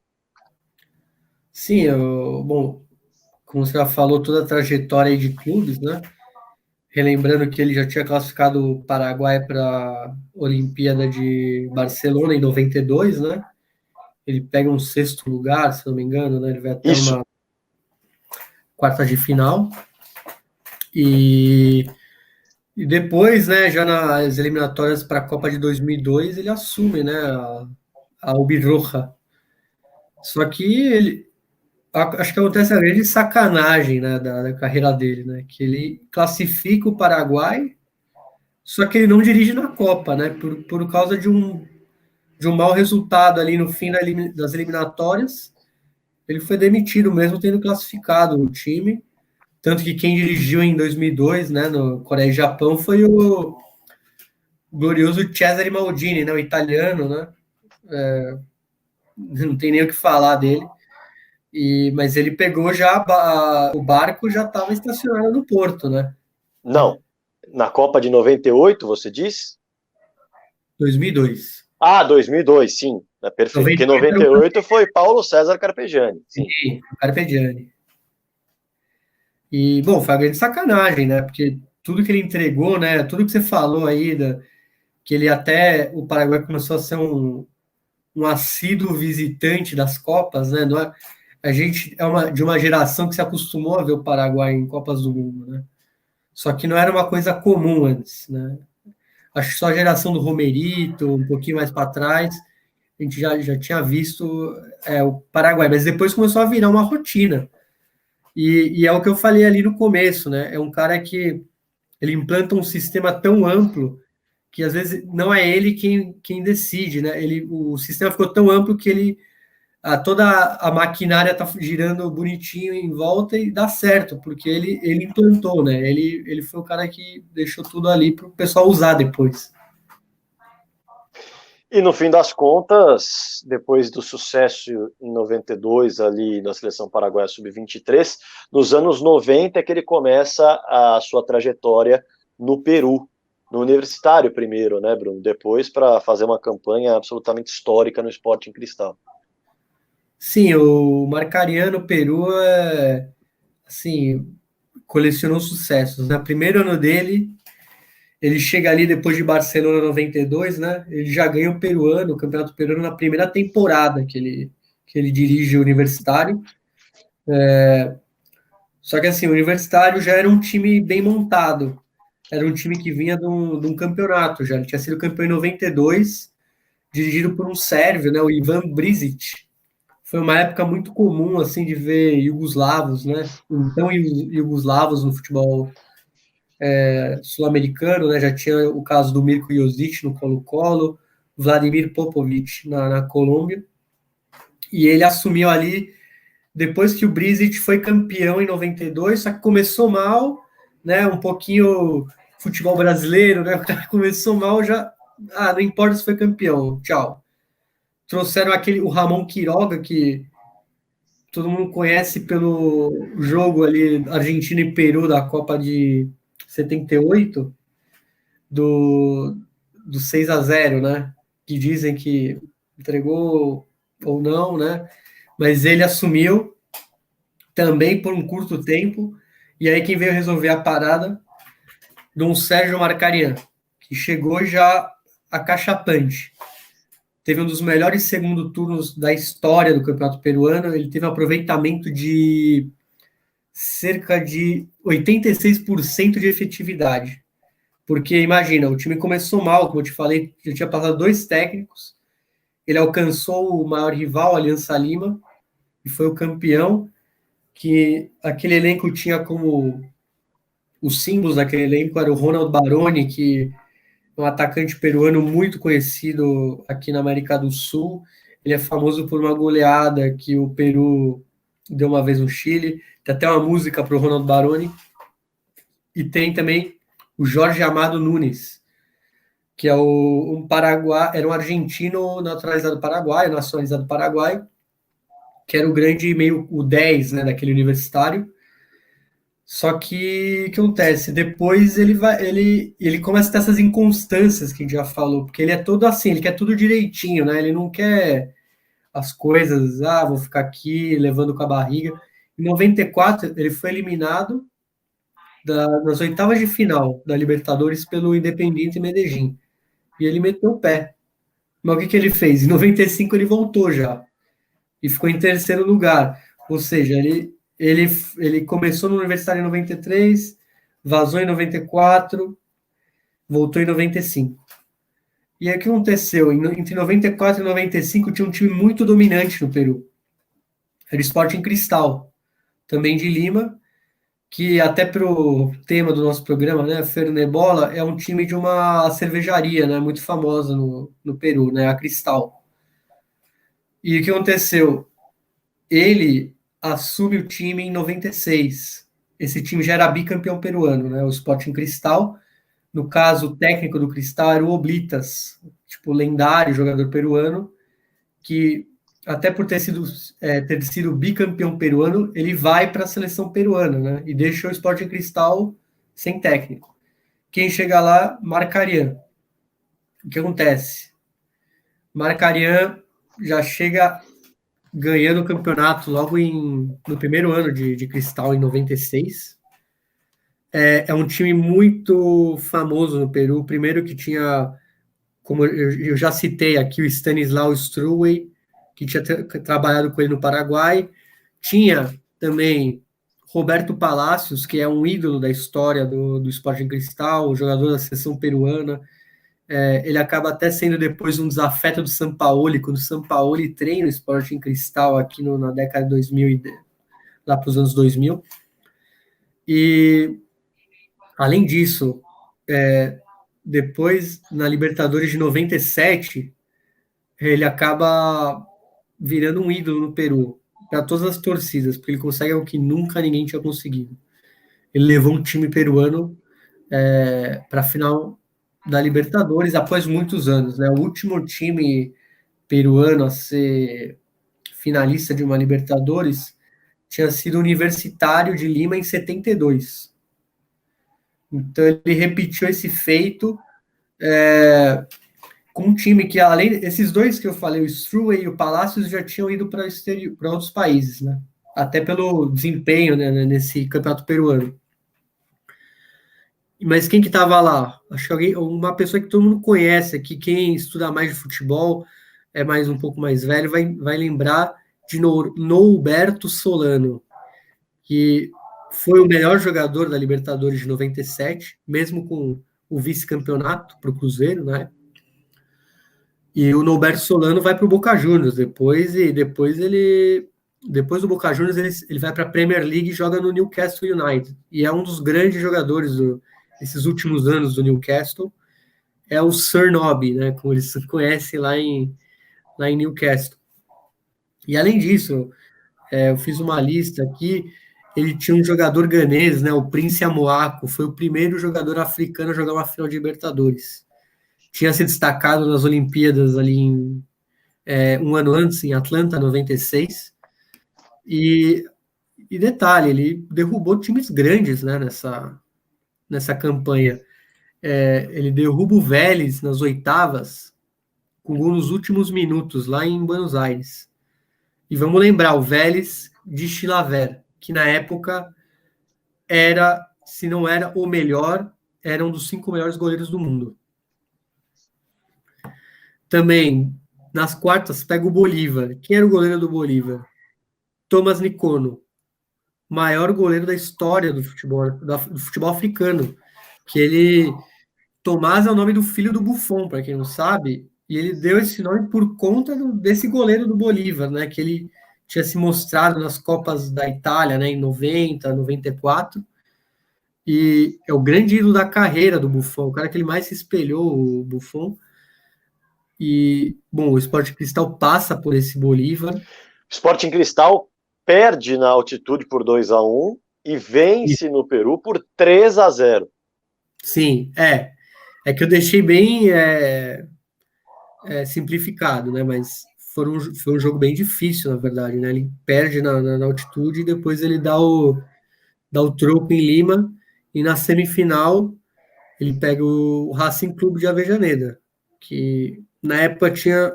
Sim, bom, como você já falou, toda a trajetória aí de clubes, né? Relembrando que ele já tinha classificado o Paraguai para a Olimpíada de Barcelona em 92, né? Ele pega um sexto lugar, se não me engano, né? Ele vai até Isso. uma quarta de final. E depois, né, já nas eliminatórias para a Copa de 2002, ele assume, né, a Albirroja. Só que acho que acontece a grande sacanagem, né, da carreira dele, né, que ele classifica o Paraguai, só que ele não dirige na Copa, né, por causa de um mau resultado ali no fim das eliminatórias. Ele foi demitido mesmo tendo classificado o time. Tanto que quem dirigiu em 2002, né, no Coreia e Japão, foi o glorioso Cesare Maldini, né, o italiano, né? Não tem nem o que falar dele. Mas ele pegou já o barco já estava estacionado no porto, né? Não. Na Copa de 98, você diz? 2002. Ah, 2002, sim. É perfeito. Porque 98 foi Paulo César Carpegiani. Sim, Carpegiani. E, bom, foi uma grande sacanagem, né? Porque tudo que ele entregou, né? Tudo que você falou aí, que ele até, o Paraguai começou a ser um assíduo visitante das Copas, né? Não é, a gente é de uma geração que se acostumou a ver o Paraguai em Copas do Mundo, né? Só que não era uma coisa comum antes, né? Acho que só a geração do Romerito, um pouquinho mais para trás, a gente já tinha visto o Paraguai, mas depois começou a virar uma rotina. E é o que eu falei ali no começo, né? É um cara que ele implanta um sistema tão amplo que às vezes não é ele quem decide, né? O sistema ficou tão amplo que toda a maquinária está girando bonitinho em volta e dá certo, porque ele implantou, né? Ele foi o cara que deixou tudo ali para o pessoal usar depois. E no fim das contas, depois do sucesso em 92 ali na seleção paraguaia sub-23, nos anos 90 é que ele começa a sua trajetória no Peru, no Universitário primeiro, né, Bruno? Depois para fazer uma campanha absolutamente histórica no Sporting Cristal. Sim, o Marcariano Peru assim, colecionou sucessos. No primeiro ano dele, ele chega ali depois de Barcelona 92, né? Ele já ganha o Campeonato Peruano na primeira temporada que ele dirige o Universitário. Só que assim, o Universitário já era um time bem montado. Era um time que vinha de um campeonato já. Ele tinha sido campeão em 92, dirigido por um sérvio, né? O Ivan Brizic. Foi uma época muito comum, assim, de ver iugoslavos, né? Então, iugoslavos no futebol sul-americano, né? Já tinha o caso do Mirko Josic no Colo-Colo, Vladimir Popovic na Colômbia. E ele assumiu ali depois que o Brizic foi campeão em 92, só que começou mal, né? Um pouquinho futebol brasileiro, né? O cara começou mal já. Ah, não importa se foi campeão, tchau. Trouxeram o Ramon Quiroga, que todo mundo conhece pelo jogo ali Argentina e Peru da Copa de 78, do 6-0, né? Que dizem que entregou ou não, né? Mas ele assumiu também por um curto tempo, e aí quem veio resolver a parada, Dom Sérgio Marcarian, que chegou já acachapante. Teve um dos melhores segundo turnos da história do Campeonato Peruano, ele teve um aproveitamento de cerca de 86% de efetividade. Porque, imagina, o time começou mal, como eu te falei, já tinha passado 2 técnicos, ele alcançou o maior rival, a Aliança Lima, e foi o campeão, que aquele elenco tinha como os símbolos daquele elenco era o Ronald Baroni, que é um atacante peruano muito conhecido aqui na América do Sul. Ele é famoso por uma goleada que o Peru deu uma vez no Chile. Tem até uma música para o Ronald Baroni. E tem também o Jorge Amado Nunes, que é um Paraguai, era um argentino naturalizado paraguaio, nacionalizado paraguaio, que era o grande meio o 10, né, daquele Universitário. Só que o que acontece? Depois ele começa a ter essas inconstâncias que a gente já falou, porque ele é todo assim, ele quer tudo direitinho, né? Ele não quer as coisas, vou ficar aqui levando com a barriga. Em 94, ele foi eliminado nas oitavas de final da Libertadores pelo Independiente Medellín. E ele meteu o pé. Mas o que ele fez? Em 95 ele voltou já. E ficou em terceiro lugar. Ou seja, ele começou no Universitário em 93, vazou em 94, voltou em 95. E aí o que aconteceu? Entre 94 e 95 tinha um time muito dominante no Peru. Era o Sporting Cristal, também de Lima, que até para o tema do nosso programa, né, Fernebola, é um time de uma cervejaria, né, muito famosa no Peru, né, a Cristal. E o que aconteceu? Ele assume o time em 96. Esse time já era bicampeão peruano, né, o Sporting Cristal. No caso, o técnico do Cristal era o Oblitas, tipo, lendário jogador peruano, que até por ter sido bicampeão peruano, ele vai para a seleção peruana, né? E deixa o Sporting Cristal sem técnico. Quem chega lá, Marcarian. O que acontece? Marcarian já chega ganhando o campeonato logo no primeiro ano de Cristal, em 96. É um time muito famoso no Peru. Primeiro que tinha, como eu já citei aqui, o Stanislau Struwey, que tinha trabalhado com ele no Paraguai. Tinha também Roberto Palacios, que é um ídolo da história do Sporting Cristal, um jogador da seleção peruana. Ele acaba até sendo depois um desafeto do Sampaoli, quando o Sampaoli treina o Sporting Cristal aqui na década de 2000, lá para os anos 2000. E, além disso, depois, na Libertadores de 97, ele acaba virando um ídolo no Peru, para todas as torcidas, porque ele consegue algo que nunca ninguém tinha conseguido. Ele levou um time peruano para a final da Libertadores após muitos anos, né? O último time peruano a ser finalista de uma Libertadores tinha sido o Universitário de Lima em 72. Então ele repetiu esse feito com um time que, além desses dois que eu falei, o Struwey e o Palacios, já tinham ido para outros países, né? Até pelo desempenho, né, nesse campeonato peruano. Mas quem que estava lá? Acho que uma pessoa que todo mundo conhece aqui, quem estuda mais de futebol, é mais um pouco mais velho, vai lembrar de Norberto Solano, que foi o melhor jogador da Libertadores de 97, mesmo com o vice-campeonato para o Cruzeiro, né? E o Norberto Solano vai para o Boca Juniors depois do Boca Juniors ele vai para a Premier League e joga no Newcastle United. E é um dos grandes jogadores desses últimos anos do Newcastle. É o Sir Nobby, né, como eles se conhecem lá em Newcastle. E além disso, eu fiz uma lista aqui. Ele tinha um jogador ganês, né, o Prince Amoako, foi o primeiro jogador africano a jogar uma final de Libertadores. Tinha se destacado nas Olimpíadas ali um ano antes, em Atlanta, 96. E detalhe, ele derrubou times grandes, né, nessa campanha. Ele derruba o Vélez nas oitavas, com gol nos últimos minutos, lá em Buenos Aires. E vamos lembrar, o Vélez de Chilaver, que na época era, se não era o melhor, era um dos 5 melhores goleiros do mundo. Também, nas quartas, pega o Bolívar. Quem era o goleiro do Bolívar? Thomas Nicono, maior goleiro da história do futebol africano. Tomás é o nome do filho do Buffon, para quem não sabe, e ele deu esse nome por conta desse goleiro do Bolívar, né? Que ele tinha se mostrado nas Copas da Itália, né? Em 90, 94. E é o grande ídolo da carreira do Buffon, o cara que ele mais se espelhou, o Buffon. E, bom, o Sporting Cristal passa por esse Bolívar. O Sporting Cristal perde na altitude por 2-1 e vence no Peru por 3-0. Sim, é que eu deixei bem simplificado, né? Mas foi um jogo bem difícil, na verdade, né? Ele perde na altitude e depois ele dá dá o troco em Lima, e na semifinal ele pega o Racing Clube de Avejaneda, que na época tinha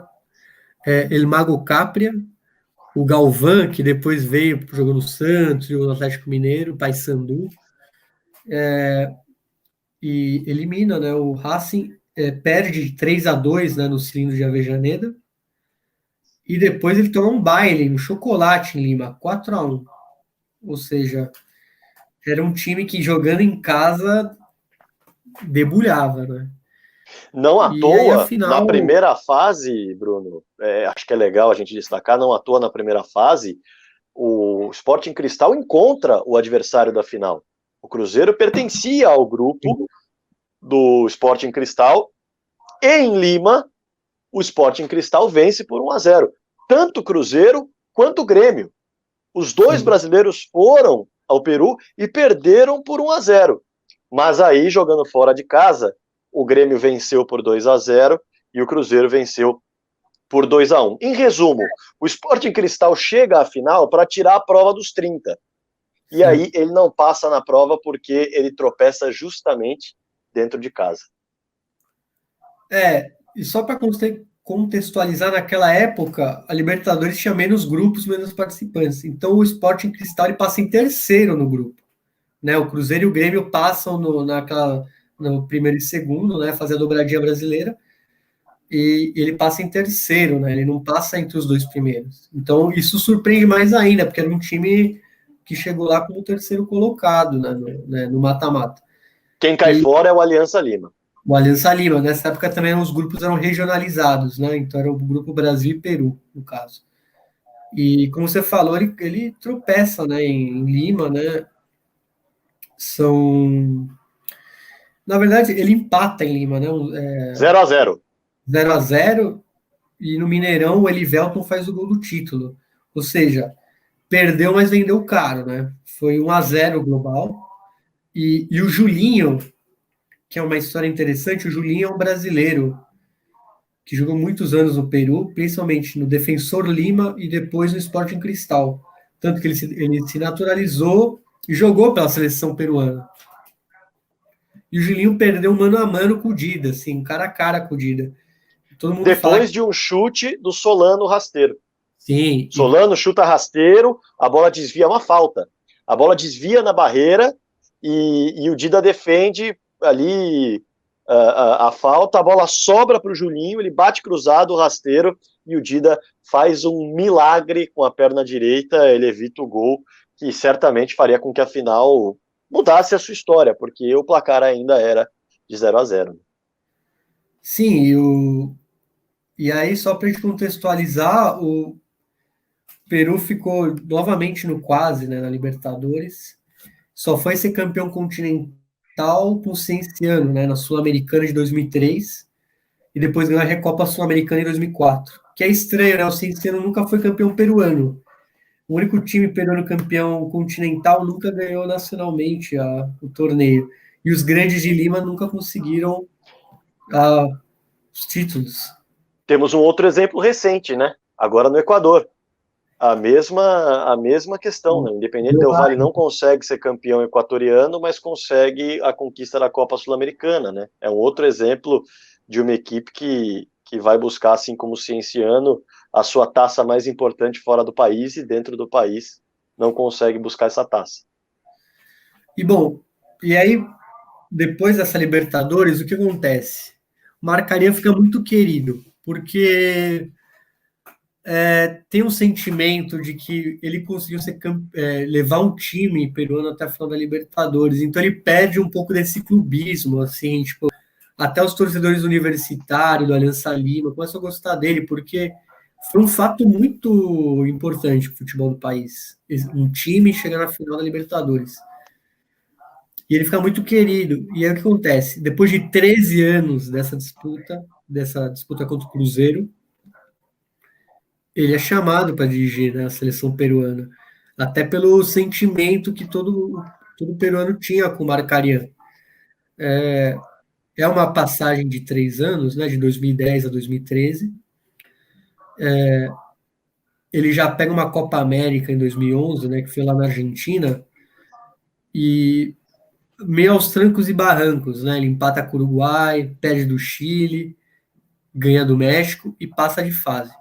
El Mago Capria, o Galvão, que depois veio, jogou no Santos, jogou no Atlético Mineiro, Paysandu, e elimina, né, o Racing, perde 3-2, né, no Cilindro de Avejaneda, e depois ele toma um baile, um chocolate em Lima, 4-1. Ou seja, era um time que jogando em casa debulhava, né? Não à E aí, toa, na afinal, primeira fase, Bruno, acho que é legal a gente destacar, não à toa na primeira fase, o Sporting Cristal encontra o adversário da final. O Cruzeiro pertencia ao grupo do Sporting Cristal, e em Lima, o Sporting Cristal vence por 1-0. Tanto o Cruzeiro quanto o Grêmio. Os dois brasileiros foram ao Peru e perderam por 1-0. Mas aí, jogando fora de casa, o Grêmio venceu por 2-0 e o Cruzeiro venceu por 2-1. Em resumo, o Sporting Cristal chega à final para tirar a prova dos 30. E aí ele não passa na prova porque ele tropeça justamente dentro de casa. E só para contextualizar, naquela época, a Libertadores tinha menos grupos, menos participantes. Então o Sporting Cristal ele passa em terceiro no grupo. Né? O Cruzeiro e o Grêmio passam no primeiro e segundo, né? Fazer a dobradinha brasileira. E ele passa em terceiro, né? Ele não passa entre os dois primeiros. Então isso surpreende mais ainda, porque era um time que chegou lá como terceiro colocado, né, no mata-mata. Quem cai fora é o Aliança Lima. O Aliança Lima, nessa época também os grupos eram regionalizados, né? Então era o grupo Brasil e Peru, no caso. E como você falou, ele tropeça, né, em Lima, né? Na verdade, ele empata em Lima, né? 0-0. 0-0, e no Mineirão o Elivelton faz o gol do título. Ou seja, perdeu, mas vendeu caro, né? Foi 1-0 global. E o Julinho, que é uma história interessante, o Julinho é um brasileiro que jogou muitos anos no Peru, principalmente no Defensor Lima e depois no Sporting Cristal. Tanto que ele se naturalizou e jogou pela seleção peruana. E o Julinho perdeu mano a mano com o Dida, assim, cara a cara com o Dida. Todo mundo Depois de um chute do Solano rasteiro. Sim. Solano chuta rasteiro, a bola desvia, uma falta. A bola desvia na barreira e o Dida defende ali a falta, a bola sobra para o Julinho, ele bate cruzado, o rasteiro, e o Dida faz um milagre com a perna direita, ele evita o gol, que certamente faria com que a final mudasse a sua história, porque o placar ainda era de 0-0. Sim, e aí, só para a gente contextualizar, o Peru ficou novamente no quase, né, na Libertadores. Só foi ser campeão continental com o Cienciano, né, na Sul-Americana de 2003, e depois ganhou a Recopa Sul-Americana em 2004. Que é estranho, né? O Cienciano nunca foi campeão peruano. O único time peruano campeão continental nunca ganhou nacionalmente o torneio. E os grandes de Lima nunca conseguiram os títulos. Temos um outro exemplo recente, né? Agora no Equador. A mesma questão, né? Independente Del Valle não consegue ser campeão equatoriano, mas consegue a conquista da Copa Sul-Americana, né? É um outro exemplo de uma equipe que vai buscar, assim como o Cienciano, a sua taça mais importante fora do país, e dentro do país não consegue buscar essa taça. E aí, depois dessa Libertadores, o que acontece? O Marcaria fica muito querido, porque tem um sentimento de que ele conseguiu levar um time peruano até a final da Libertadores, então ele perde um pouco desse clubismo, assim, tipo, até os torcedores universitários do Aliança Lima começam a gostar dele, porque foi um fato muito importante para o futebol do país, um time chegar na final da Libertadores. E ele fica muito querido. E aí o que acontece? Depois de 13 anos dessa disputa contra o Cruzeiro, ele é chamado para dirigir, né, a seleção peruana, até pelo sentimento que todo peruano tinha com o Marcarian. É uma passagem de 3 anos, né, de 2010 a 2013. Ele já pega uma Copa América em 2011, né, que foi lá na Argentina, e meio aos trancos e barrancos, né? Ele empata com o Uruguai, perde do Chile, ganha do México e passa de fase.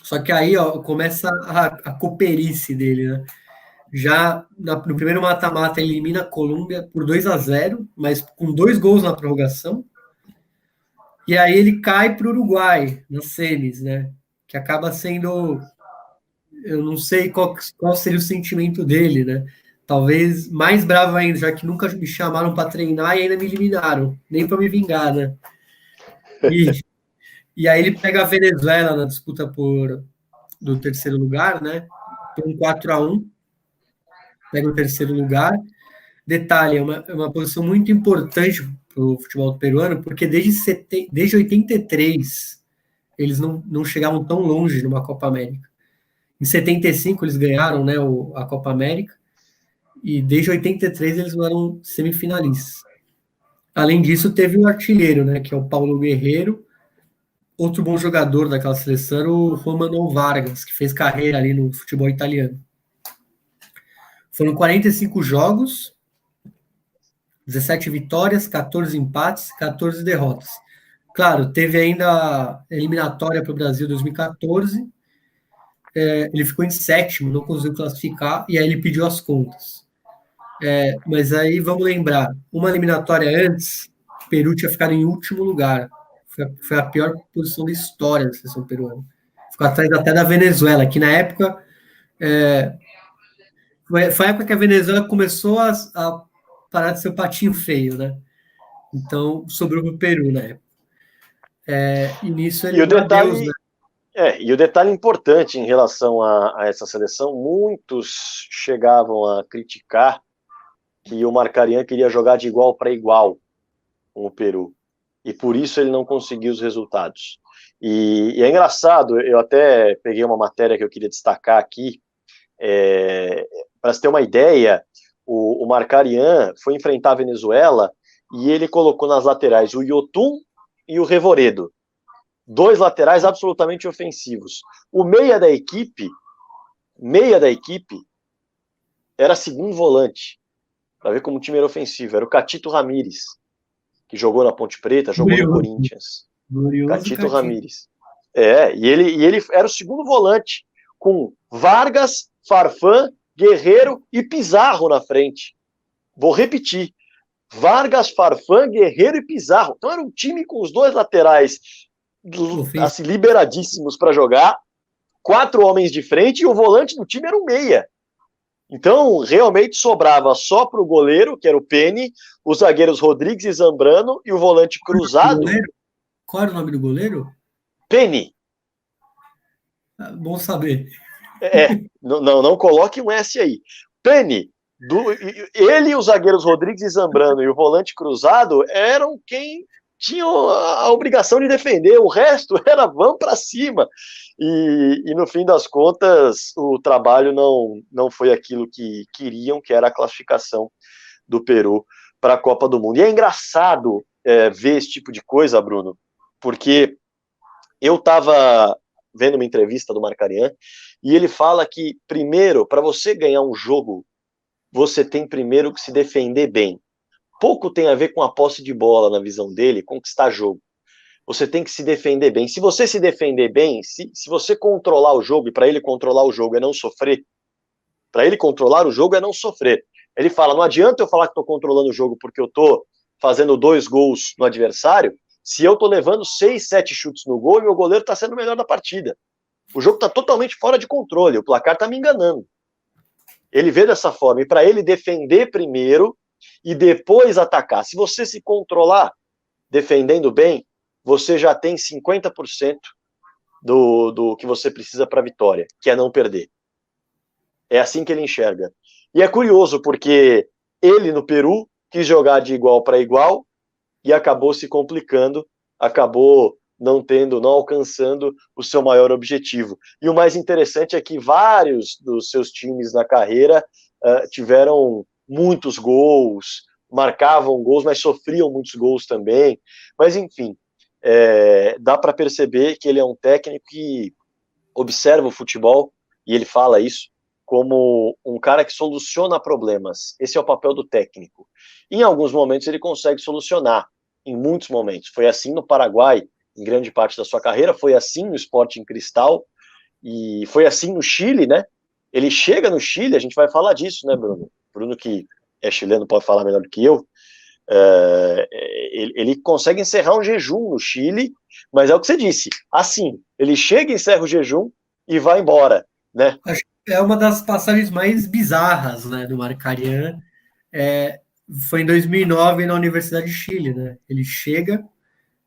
Só que aí, ó, começa a coperice dele, né? Já no primeiro mata-mata ele elimina a Colômbia por 2-0, mas com 2 gols na prorrogação. E aí ele cai para o Uruguai, nas semis, né? Que acaba sendo... Eu não sei qual seria o sentimento dele, né? Talvez mais bravo ainda, já que nunca me chamaram para treinar e ainda me eliminaram. Nem para me vingar, né? E, e aí ele pega a Venezuela na disputa do terceiro lugar, né? Por um 4-1, pega o terceiro lugar. Detalhe, é uma posição muito importante para o futebol peruano, porque desde 83 eles não chegavam tão longe numa Copa América. Em 75 eles ganharam, né, a Copa América, e desde 83 eles eram semifinalistas. Além disso, teve o artilheiro, né, que é o Paulo Guerreiro. Outro bom jogador daquela seleção era o Romano Vargas, que fez carreira ali no futebol italiano. Foram 45 jogos, 17 vitórias, 14 empates, 14 derrotas. Claro, teve ainda a eliminatória para o Brasil 2014. Ele ficou em sétimo, não conseguiu classificar, e aí ele pediu as contas. Mas aí vamos lembrar, uma eliminatória antes, o Peru tinha ficado em último lugar. Foi a pior posição da história da seleção peruana. Ficou atrás até da Venezuela, que na época foi a época que a Venezuela começou a parar de ser o patinho feio, né? Então sobrou para o Peru na época. E nisso ele deu adeus, né? E o detalhe importante em relação a essa seleção, muitos chegavam a criticar que o Marcarian queria jogar de igual para igual com o Peru, e por isso ele não conseguiu os resultados. E é engraçado, eu até peguei uma matéria que eu queria destacar aqui, para você ter uma ideia, o Marcarian foi enfrentar a Venezuela e ele colocou nas laterais o Yotun e o Revoredo, 2 laterais absolutamente ofensivos. O meia da equipe era segundo volante, para ver como o time era ofensivo, era o Catito Ramírez, que jogou na Ponte Preta, jogou no Corinthians. Catito Ramírez. E ele era o segundo volante, com Vargas, Farfán, Guerreiro e Pizarro na frente. Vou repetir. Vargas, Farfán, Guerreiro e Pizarro. Então era um time com os 2 laterais assim, liberadíssimos para jogar, 4 homens de frente, e o volante do time era um meia. Então, realmente sobrava só para o goleiro, que era o Penny, os zagueiros Rodrigues e Zambrano, e o volante cruzado. Qual era o nome do goleiro? Penny. Bom saber. Não coloque um S aí. Penny. Ele e os zagueiros Rodrigues e Zambrano e o volante cruzado eram quem tinham a obrigação de defender, o resto era vamos para cima. E no fim das contas, o trabalho não foi aquilo que queriam, que era a classificação do Peru para a Copa do Mundo. E é engraçado ver esse tipo de coisa, Bruno, porque eu estava vendo uma entrevista do Marcarian e ele fala que, primeiro, para você ganhar um jogo, você tem primeiro que se defender bem. Pouco tem a ver com a posse de bola, na visão dele, conquistar jogo. Você tem que se defender bem. Se você se defender bem, se você controlar o jogo, e para ele controlar o jogo é não sofrer, para ele controlar o jogo é não sofrer. Ele fala, não adianta eu falar que estou controlando o jogo porque eu estou fazendo 2 gols no adversário, se eu estou levando 6, 7 chutes no gol e meu goleiro está sendo o melhor da partida. O jogo está totalmente fora de controle, o placar está me enganando. Ele vê dessa forma, e para ele defender primeiro e depois atacar. Se você se controlar defendendo bem, você já tem 50% do que você precisa para a vitória, que é não perder. É assim que ele enxerga. E é curioso, porque ele no Peru quis jogar de igual para igual e acabou se complicando, acabou não alcançando o seu maior objetivo. E o mais interessante é que vários dos seus times na carreira tiveram muitos gols, marcavam gols, mas sofriam muitos gols também. Mas, enfim, dá para perceber que ele é um técnico que observa o futebol, e ele fala isso, como um cara que soluciona problemas. Esse é o papel do técnico. Em alguns momentos ele consegue solucionar, em muitos momentos. Foi assim no Paraguai, em grande parte da sua carreira, foi assim no Sporting Cristal, e foi assim no Chile, né? Ele chega no Chile, a gente vai falar disso, né, Bruno? Bruno, que é chileno, pode falar melhor do que eu. Ele consegue encerrar um jejum no Chile, mas é o que você disse, assim, ele chega, encerra o jejum e vai embora, né? Acho que é uma das passagens mais bizarras, né, do Marcarian. Foi em 2009 na Universidade de Chile, né? Ele chega,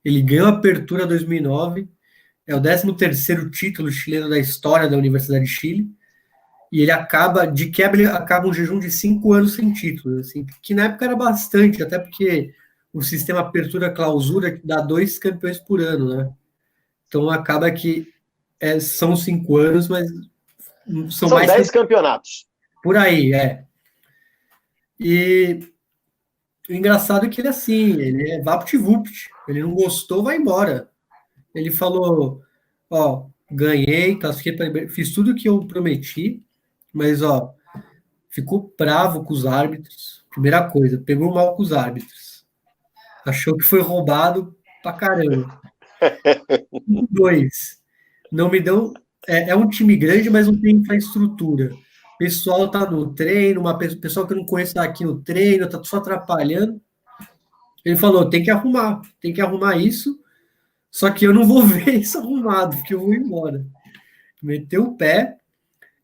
ele ganhou a Apertura 2009, é o 13º título chileno da história da Universidade de Chile, e ele acaba, de quebra, ele acaba um jejum de 5 anos sem título, assim, que na época era bastante, até porque o sistema Apertura-Clausura dá 2 campeões por ano, né? Então acaba que são 5 anos, mas são São mais 10 campeonatos. por aí, E o engraçado é que ele é assim, ele é vapt-vupt, ele não gostou, vai embora. Ele falou, ó, ganhei, classifiquei, fiz tudo o que eu prometi, mas, ó, ficou bravo com os árbitros. Primeira coisa, pegou mal com os árbitros. Achou que foi roubado pra caramba. 2, não me dão. É um time grande, mas não tem infraestrutura. O pessoal tá no treino, pessoal que eu não conheço tá aqui no treino, tá só atrapalhando. Ele falou: tem que arrumar isso, só que eu não vou ver isso arrumado, porque eu vou embora. Meteu o pé.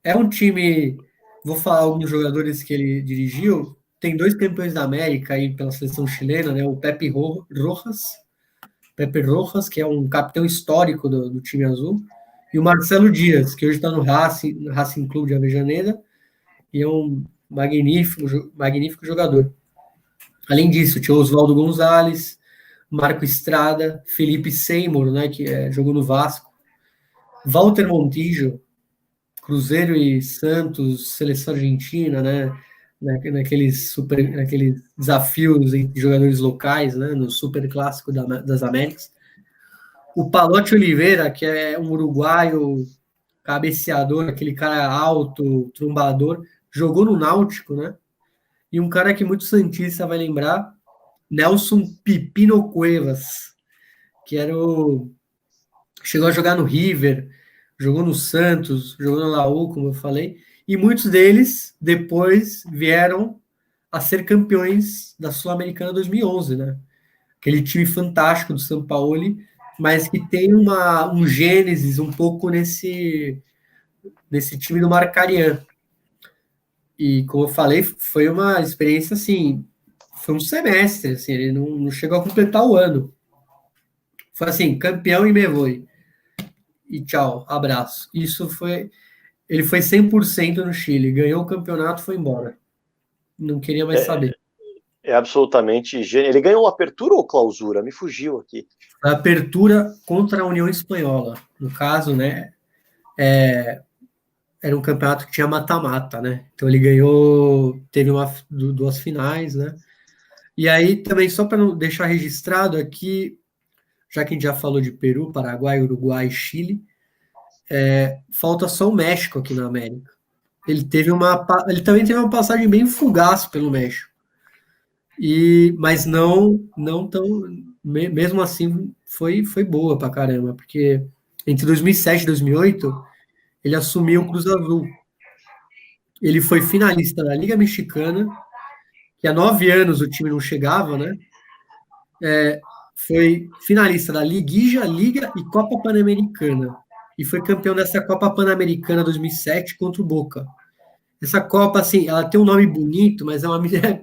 É um time. Vou falar alguns jogadores que ele dirigiu. Tem 2 campeões da América aí pela seleção chilena, né? O Pepe Rojas, que é um capitão histórico do time azul, e o Marcelo Dias, que hoje está no Racing Clube de Avejaneda, e é um magnífico jogador. Além disso, tinha Oswaldo Gonzalez, Marco Estrada, Felipe Seymour, né, que jogou no Vasco, Walter Montijo, Cruzeiro e Santos, seleção argentina, né, naqueles desafios entre jogadores locais, né, no Super Clássico das Américas. O Palote Oliveira, que é um uruguaio cabeceador, aquele cara alto, trombador, jogou no Náutico, né? E um cara que muito santista vai lembrar, Nelson Pipino Cuevas, que chegou a jogar no River, jogou no Santos, jogou no Laú, como eu falei, e muitos deles depois vieram a ser campeões da Sul-Americana 2011, né? Aquele time fantástico do São Paulo, mas que tem um gênesis um pouco nesse time do Marcarian. E, como eu falei, foi uma experiência, assim, foi um semestre, assim, ele não chegou a completar o ano. Foi assim, campeão e me voe. E tchau, abraço. Ele foi 100% no Chile, ganhou o campeonato, foi embora. Não queria mais saber. É absolutamente gênio. Ele ganhou apertura ou clausura? Me fugiu aqui. A apertura contra a União Espanhola. No caso, né, era um campeonato que tinha mata-mata, né? Então ele ganhou, teve 2 finais, né? E aí também, só para não deixar registrado aqui, já que a gente já falou de Peru, Paraguai, Uruguai, Chile, falta só o México aqui na América. Ele também teve uma passagem bem fugaz pelo México. Mas não tão, mesmo assim foi boa pra caramba, porque entre 2007 e 2008 ele assumiu o Cruz Azul. Ele foi finalista da Liga Mexicana, que há 9 anos o time não chegava, né? Foi finalista da Liguilla, Liga e Copa Pan-Americana. E foi campeão dessa Copa Pan-Americana 2007 contra o Boca. Essa Copa, assim, ela tem um nome bonito, mas é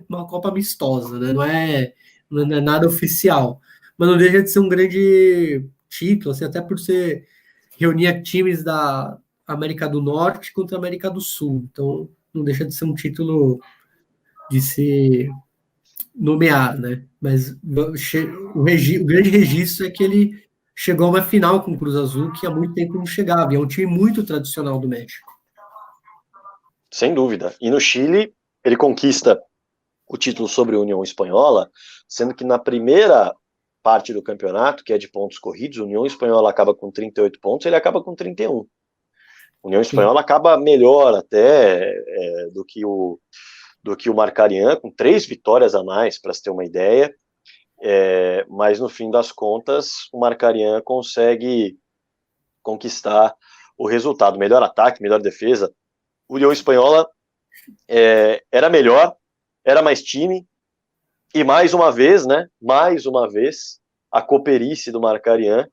uma Copa amistosa, né? Não é nada oficial. Mas não deixa de ser um grande título, assim, até por reunir times da América do Norte contra a América do Sul. Então, não deixa de ser um título de se nomear, né? Mas o grande registro é que ele chegou a uma final com o Cruz Azul, que há muito tempo não chegava. E é um time muito tradicional do México. Sem dúvida. E no Chile, ele conquista o título sobre a União Espanhola, sendo que na primeira parte do campeonato, que é de pontos corridos, a União Espanhola acaba com 38 pontos, ele acaba com 31. União Espanhola acaba melhor até do que o Marcarian, com 3 vitórias a mais, para se ter uma ideia. Mas no fim das contas, o Marcarian consegue conquistar o resultado. Melhor ataque, melhor defesa. O União Espanhola era melhor, era mais time, e mais uma vez, a cooperice do Marcarian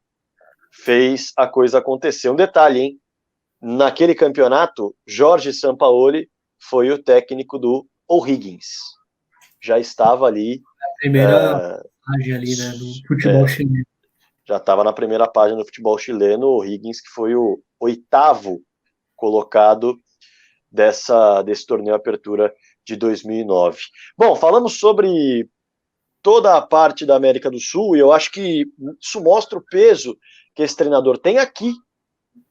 fez a coisa acontecer. Um detalhe, hein? Naquele campeonato, Jorge Sampaoli foi o técnico do O'Higgins. Já estava ali. Primeira página ali, né, do futebol chileno. Já estava na primeira página do futebol chileno, o O'Higgins, que foi o 8º colocado desse torneio Apertura de 2009. Bom, falamos sobre toda a parte da América do Sul, e eu acho que isso mostra o peso que esse treinador tem aqui,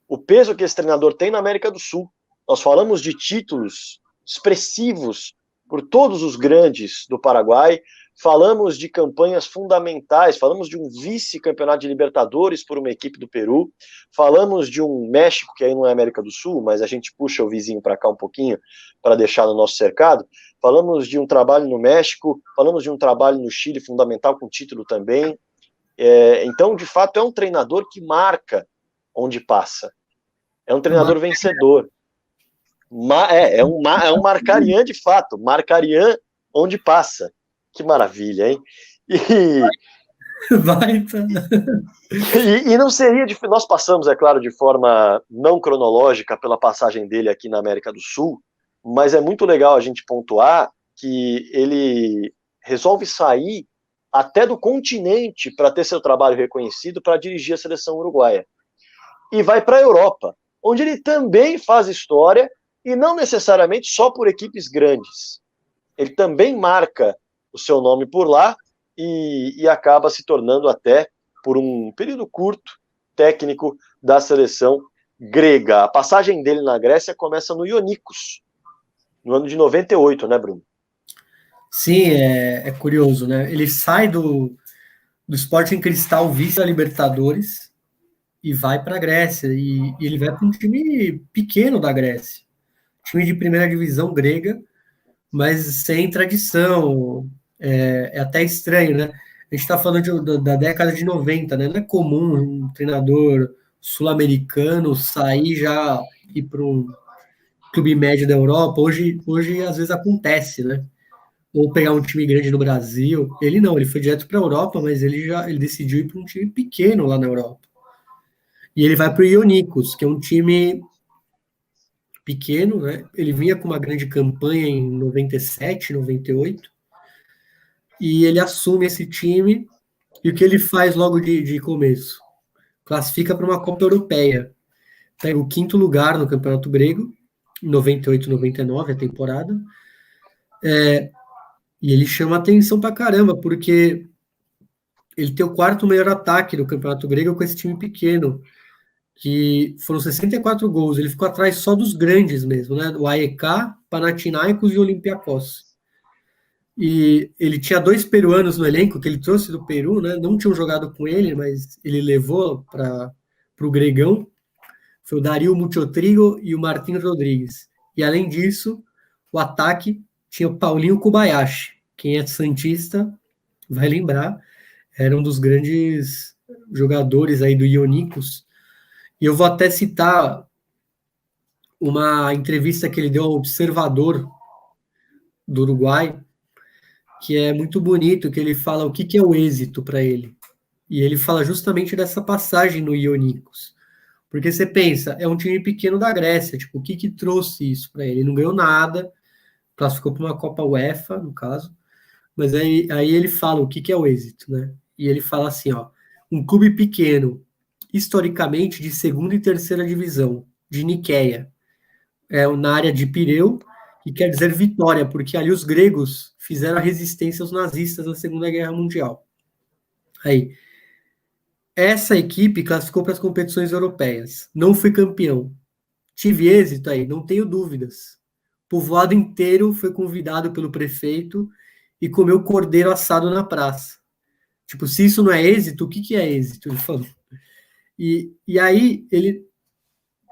o peso que esse treinador tem na América do Sul. Nós falamos de títulos expressivos por todos os grandes do Paraguai, falamos de campanhas fundamentais, falamos de um vice-campeonato de Libertadores por uma equipe do Peru, falamos de um México, que aí não é América do Sul, mas a gente puxa o vizinho para cá um pouquinho, para deixar no nosso cercado, falamos de um trabalho no México, falamos de um trabalho no Chile fundamental, com título também. Então, de fato, é um treinador que marca onde passa. É um treinador vencedor. É um Marcarian de fato, Marcarian onde passa. Que maravilha, hein? E não seria difícil. Nós passamos, é claro, de forma não cronológica pela passagem dele aqui na América do Sul, mas é muito legal a gente pontuar que ele resolve sair até do continente para ter seu trabalho reconhecido para dirigir a seleção uruguaia. E vai para a Europa, onde ele também faz história, e não necessariamente só por equipes grandes. Ele também marca o seu nome por lá e acaba se tornando até, por um período curto, técnico da seleção grega. A passagem dele na Grécia começa no Ionikos, no ano de 98, né, Bruno? Sim, é curioso, né? Ele sai do Sporting Cristal, vice da Libertadores, e vai para a Grécia. E ele vai para um time pequeno da Grécia, time de primeira divisão grega, mas sem tradição. É até estranho, né? A gente está falando da década de 90, né? Não é comum um treinador sul-americano sair já ir para um clube médio da Europa. Hoje às vezes acontece, né? Ou pegar um time grande no Brasil. Ele não, ele foi direto para a Europa, mas ele decidiu ir para um time pequeno lá na Europa. E ele vai para o Ionikos, que é um time pequeno, né? Ele vinha com uma grande campanha em 97, 98, e ele assume esse time, e o que ele faz logo de começo? Classifica para uma Copa Europeia. Pega o 5º lugar no Campeonato Grego, em 98, 99, a temporada, e ele chama atenção pra caramba, porque ele tem o 4º melhor ataque do Campeonato Grego com esse time pequeno, que foram 64 gols, ele ficou atrás só dos grandes mesmo, né? O AEK, Panathinaikos e Olympiacos. E ele tinha 2 peruanos no elenco, que ele trouxe do Peru, né? Não tinham jogado com ele, mas ele levou para o Gregão. Foi o Dario Muchotrigo e o Martín Rodrigues. E além disso, o ataque tinha o Paulinho Kobayashi. Quem é santista vai lembrar, era um dos grandes jogadores aí do Ionikos. E eu vou até citar uma entrevista que ele deu ao Observador do Uruguai, que é muito bonito, que ele fala o que é o êxito para ele. E ele fala justamente dessa passagem no Ionikos. Porque você pensa, é um time pequeno da Grécia, tipo, o que trouxe isso para ele? Ele não ganhou nada, classificou para uma Copa UEFA, no caso, mas aí ele fala o que é o êxito, né? E ele fala assim, ó, um clube pequeno, historicamente de 2ª e 3ª divisão, de Niqueia, na área de Pireu, que quer dizer vitória, porque ali os gregos fizeram a resistência aos nazistas na Segunda Guerra Mundial. Aí, essa equipe classificou para as competições europeias, não foi campeão. Tive êxito aí, não tenho dúvidas. O povoado inteiro foi convidado pelo prefeito e comeu cordeiro assado na praça. Tipo, se isso não é êxito, o que é êxito? Ele falou. E aí ele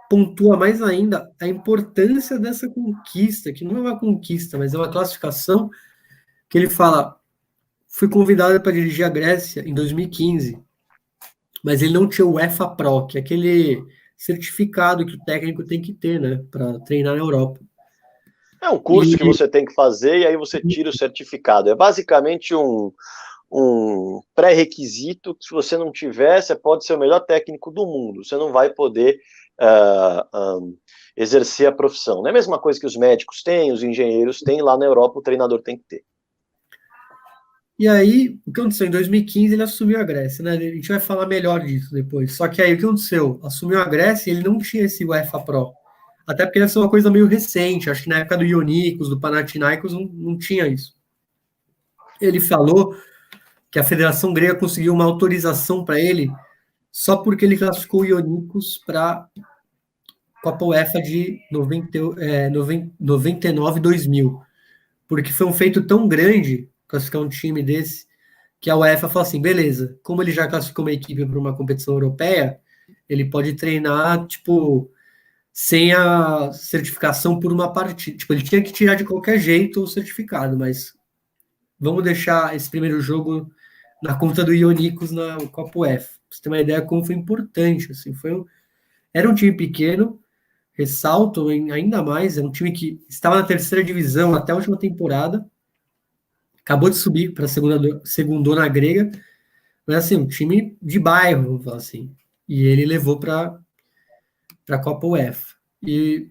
pontua mais ainda a importância dessa conquista, que não é uma conquista, mas é uma classificação, que ele fala, fui convidado para dirigir a Grécia em 2015, mas ele não tinha o UEFA Pro, que é aquele certificado que o técnico tem que ter, né, para treinar na Europa. É um curso que você tem que fazer e aí você tira o certificado. É basicamente um pré-requisito que, se você não tiver, você pode ser o melhor técnico do mundo. Você não vai poder exercer a profissão. Não é a mesma coisa que os médicos têm, os engenheiros têm, lá na Europa o treinador tem que ter. E aí, o que aconteceu? Em 2015 ele assumiu a Grécia, né? A gente vai falar melhor disso depois. Só que aí o que aconteceu? Assumiu a Grécia e ele não tinha esse UEFA Pro. Até porque deve ser uma coisa meio recente. Acho que na época do Ionikos, do Panathinaikos, não tinha isso. Ele falou que a Federação Grega conseguiu uma autorização para ele só porque ele classificou o Ionikos para Copa UEFA de 99 e 2000. Porque foi um feito tão grande classificar um time desse, que a UEFA falou assim, beleza, como ele já classificou uma equipe para uma competição europeia, ele pode treinar, tipo, sem a certificação por uma partida. Tipo, ele tinha que tirar de qualquer jeito o certificado, mas vamos deixar esse primeiro jogo na conta do Ionikos na Copa UEFA. Pra você ter uma ideia como foi importante, assim, era um time pequeno, ressalto ainda mais, é um time que estava na terceira divisão até a última temporada, acabou de subir para a segundona grega, mas assim, um time de bairro, vamos falar assim. E ele levou para a Copa UEFA. E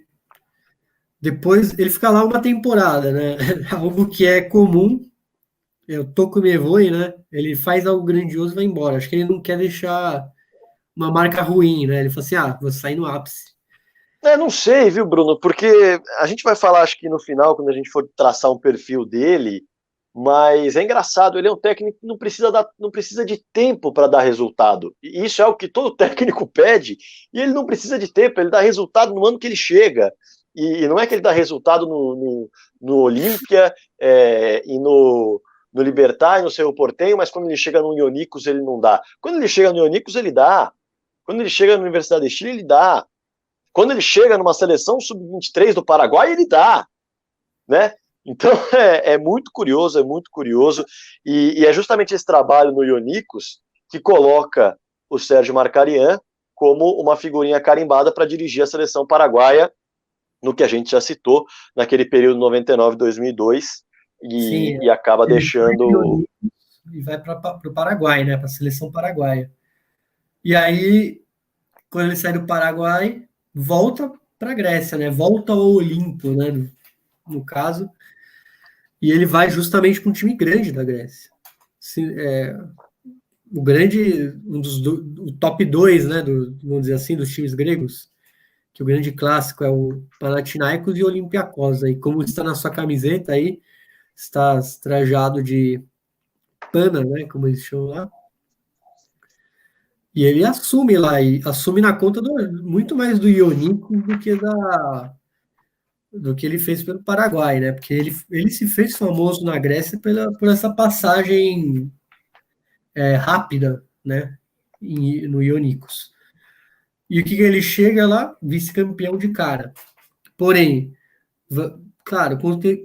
depois ele fica lá uma temporada, né? Algo que é comum, é o Toko Me Voe, né? Ele faz algo grandioso e vai embora. Acho que ele não quer deixar uma marca ruim, né? Ele fala assim, vou sair no ápice. Não sei, viu, Bruno? Porque a gente vai falar, acho que no final, quando a gente for traçar um perfil dele, mas é engraçado, ele é um técnico que não precisa de tempo para dar resultado. E isso é o que todo técnico pede, e ele não precisa de tempo, ele dá resultado no ano que ele chega. E não é que ele dá resultado no Olímpia e no Libertad e no Cerro Porteño, mas quando ele chega no Ionikos ele não dá. Quando ele chega no Ionikos ele dá. Quando ele chega na Universidade de Chile ele dá. Quando ele chega numa seleção sub-23 do Paraguai ele dá, né? Então é muito curioso, e é justamente esse trabalho no Ionikos que coloca o Sérgio Markarian como uma figurinha carimbada para dirigir a seleção paraguaia, no que a gente já citou, naquele período 99-2002, e acaba deixando... E vai para o Paraguai, né, para a seleção paraguaia. E aí, quando ele sai do Paraguai, volta para a Grécia, né, volta ao Olimpo, né, no caso, e ele vai justamente para um time grande da Grécia. O top 2, né, vamos dizer assim, dos times gregos, que o grande clássico é o Panathinaikos e o Olympiacos. Aí, como está na sua camiseta aí, está trajado de Pana, né, como eles chamam lá. E ele assume lá, e assume na conta muito mais do Ionikos do que ele fez pelo Paraguai, né? Porque ele se fez famoso na Grécia por essa passagem rápida, né? No Ionikos. E o que ele chega lá? Vice-campeão de cara. Porém, claro,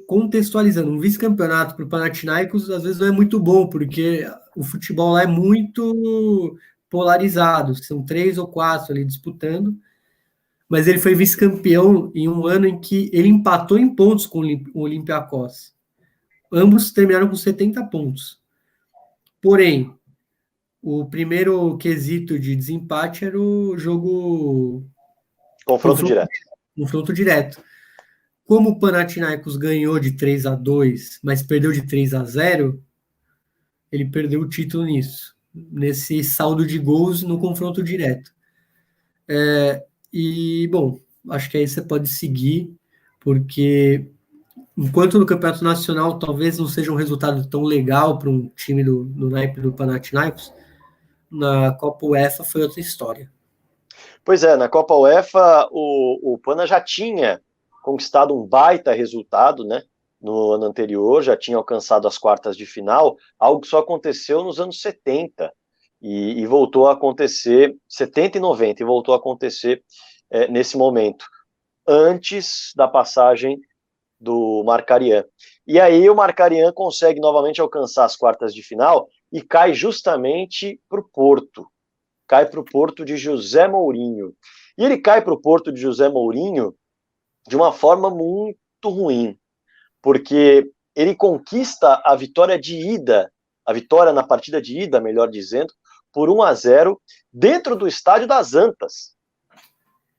contextualizando, um vice-campeonato para o Panathinaikos às vezes não é muito bom, porque o futebol lá é muito polarizado, são 3 ou 4 ali disputando, mas ele foi vice-campeão em um ano em que ele empatou em pontos com o Olympiacos. Ambos terminaram com 70 pontos. Porém, o primeiro quesito de desempate era o jogo... Confronto direto. Como o Panathinaikos ganhou de 3-2, mas perdeu de 3-0, ele perdeu o título nesse saldo de gols no confronto direto. Bom, acho que aí você pode seguir, porque enquanto no Campeonato Nacional talvez não seja um resultado tão legal para um time do naipe do Panathinaikos, na Copa UEFA foi outra história. Pois é, na Copa UEFA o Pana já tinha conquistado um baita resultado, né? No ano anterior, já tinha alcançado as quartas de final, algo que só aconteceu nos anos 70, e voltou a acontecer, 70 e 90, e voltou a acontecer nesse momento, antes da passagem do Marcarian. E aí o Marcarian consegue novamente alcançar as quartas de final e cai justamente para o Porto. Cai para o Porto de José Mourinho. E ele cai para o Porto de José Mourinho de uma forma muito ruim, porque ele conquista a vitória de ida, a vitória na partida de ida, melhor dizendo, por 1-0 dentro do estádio das Antas.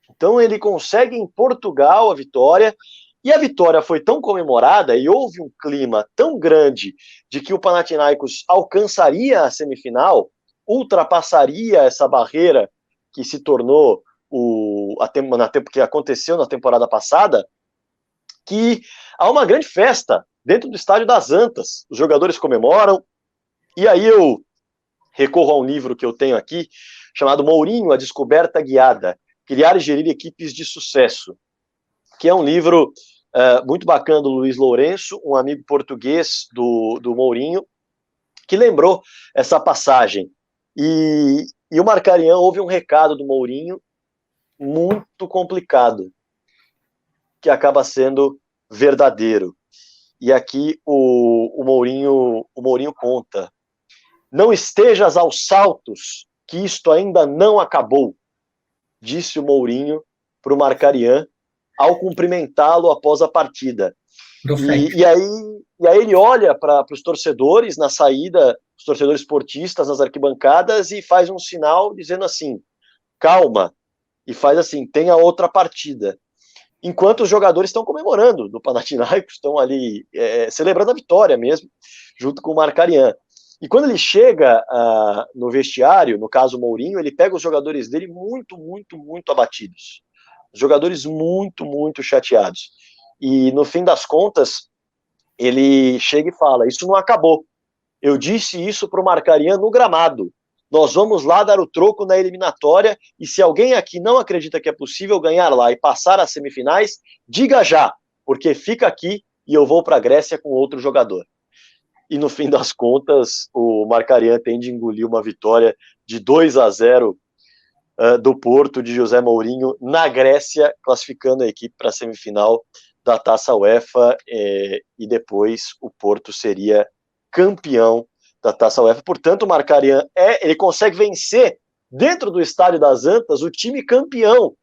Então ele consegue em Portugal a vitória, e a vitória foi tão comemorada e houve um clima tão grande de que o Panathinaikos alcançaria a semifinal, ultrapassaria essa barreira que se tornou que aconteceu na temporada passada, que há uma grande festa dentro do estádio das Antas. Os jogadores comemoram, e aí eu recorro a um livro que eu tenho aqui, chamado Mourinho, a Descoberta Guiada, Criar e Gerir Equipes de Sucesso, que é um livro muito bacana do Luiz Lourenço, um amigo português do Mourinho, que lembrou essa passagem. E o Marcarian houve um recado do Mourinho muito complicado, que acaba sendo verdadeiro. E aqui o Mourinho conta: não estejas aos saltos, que isto ainda não acabou, disse o Mourinho para o Marcarian ao cumprimentá-lo após a partida. E aí ele olha para os torcedores na saída, os torcedores portistas nas arquibancadas, e faz um sinal dizendo assim: calma, e faz assim: tenha outra partida. Enquanto os jogadores estão comemorando do Panathinaikos, estão ali celebrando a vitória mesmo, junto com o Marcarian. E quando ele chega no vestiário, no caso o Mourinho, ele pega os jogadores dele muito, muito, muito abatidos. Os jogadores muito, muito chateados. E no fim das contas, ele chega e fala: isso não acabou. Eu disse isso para o Marcarian no gramado. Nós vamos lá dar o troco na eliminatória, e se alguém aqui não acredita que é possível ganhar lá e passar às semifinais, diga já, porque fica aqui e eu vou para a Grécia com outro jogador. E no fim das contas, o Marcarian tem de engolir uma vitória de 2-0 do Porto de José Mourinho na Grécia, classificando a equipe para a semifinal da Taça UEFA, e depois o Porto seria campeão da Taça UEFA. Portanto, o Marcarian ele consegue vencer dentro do estádio das Antas o time campeão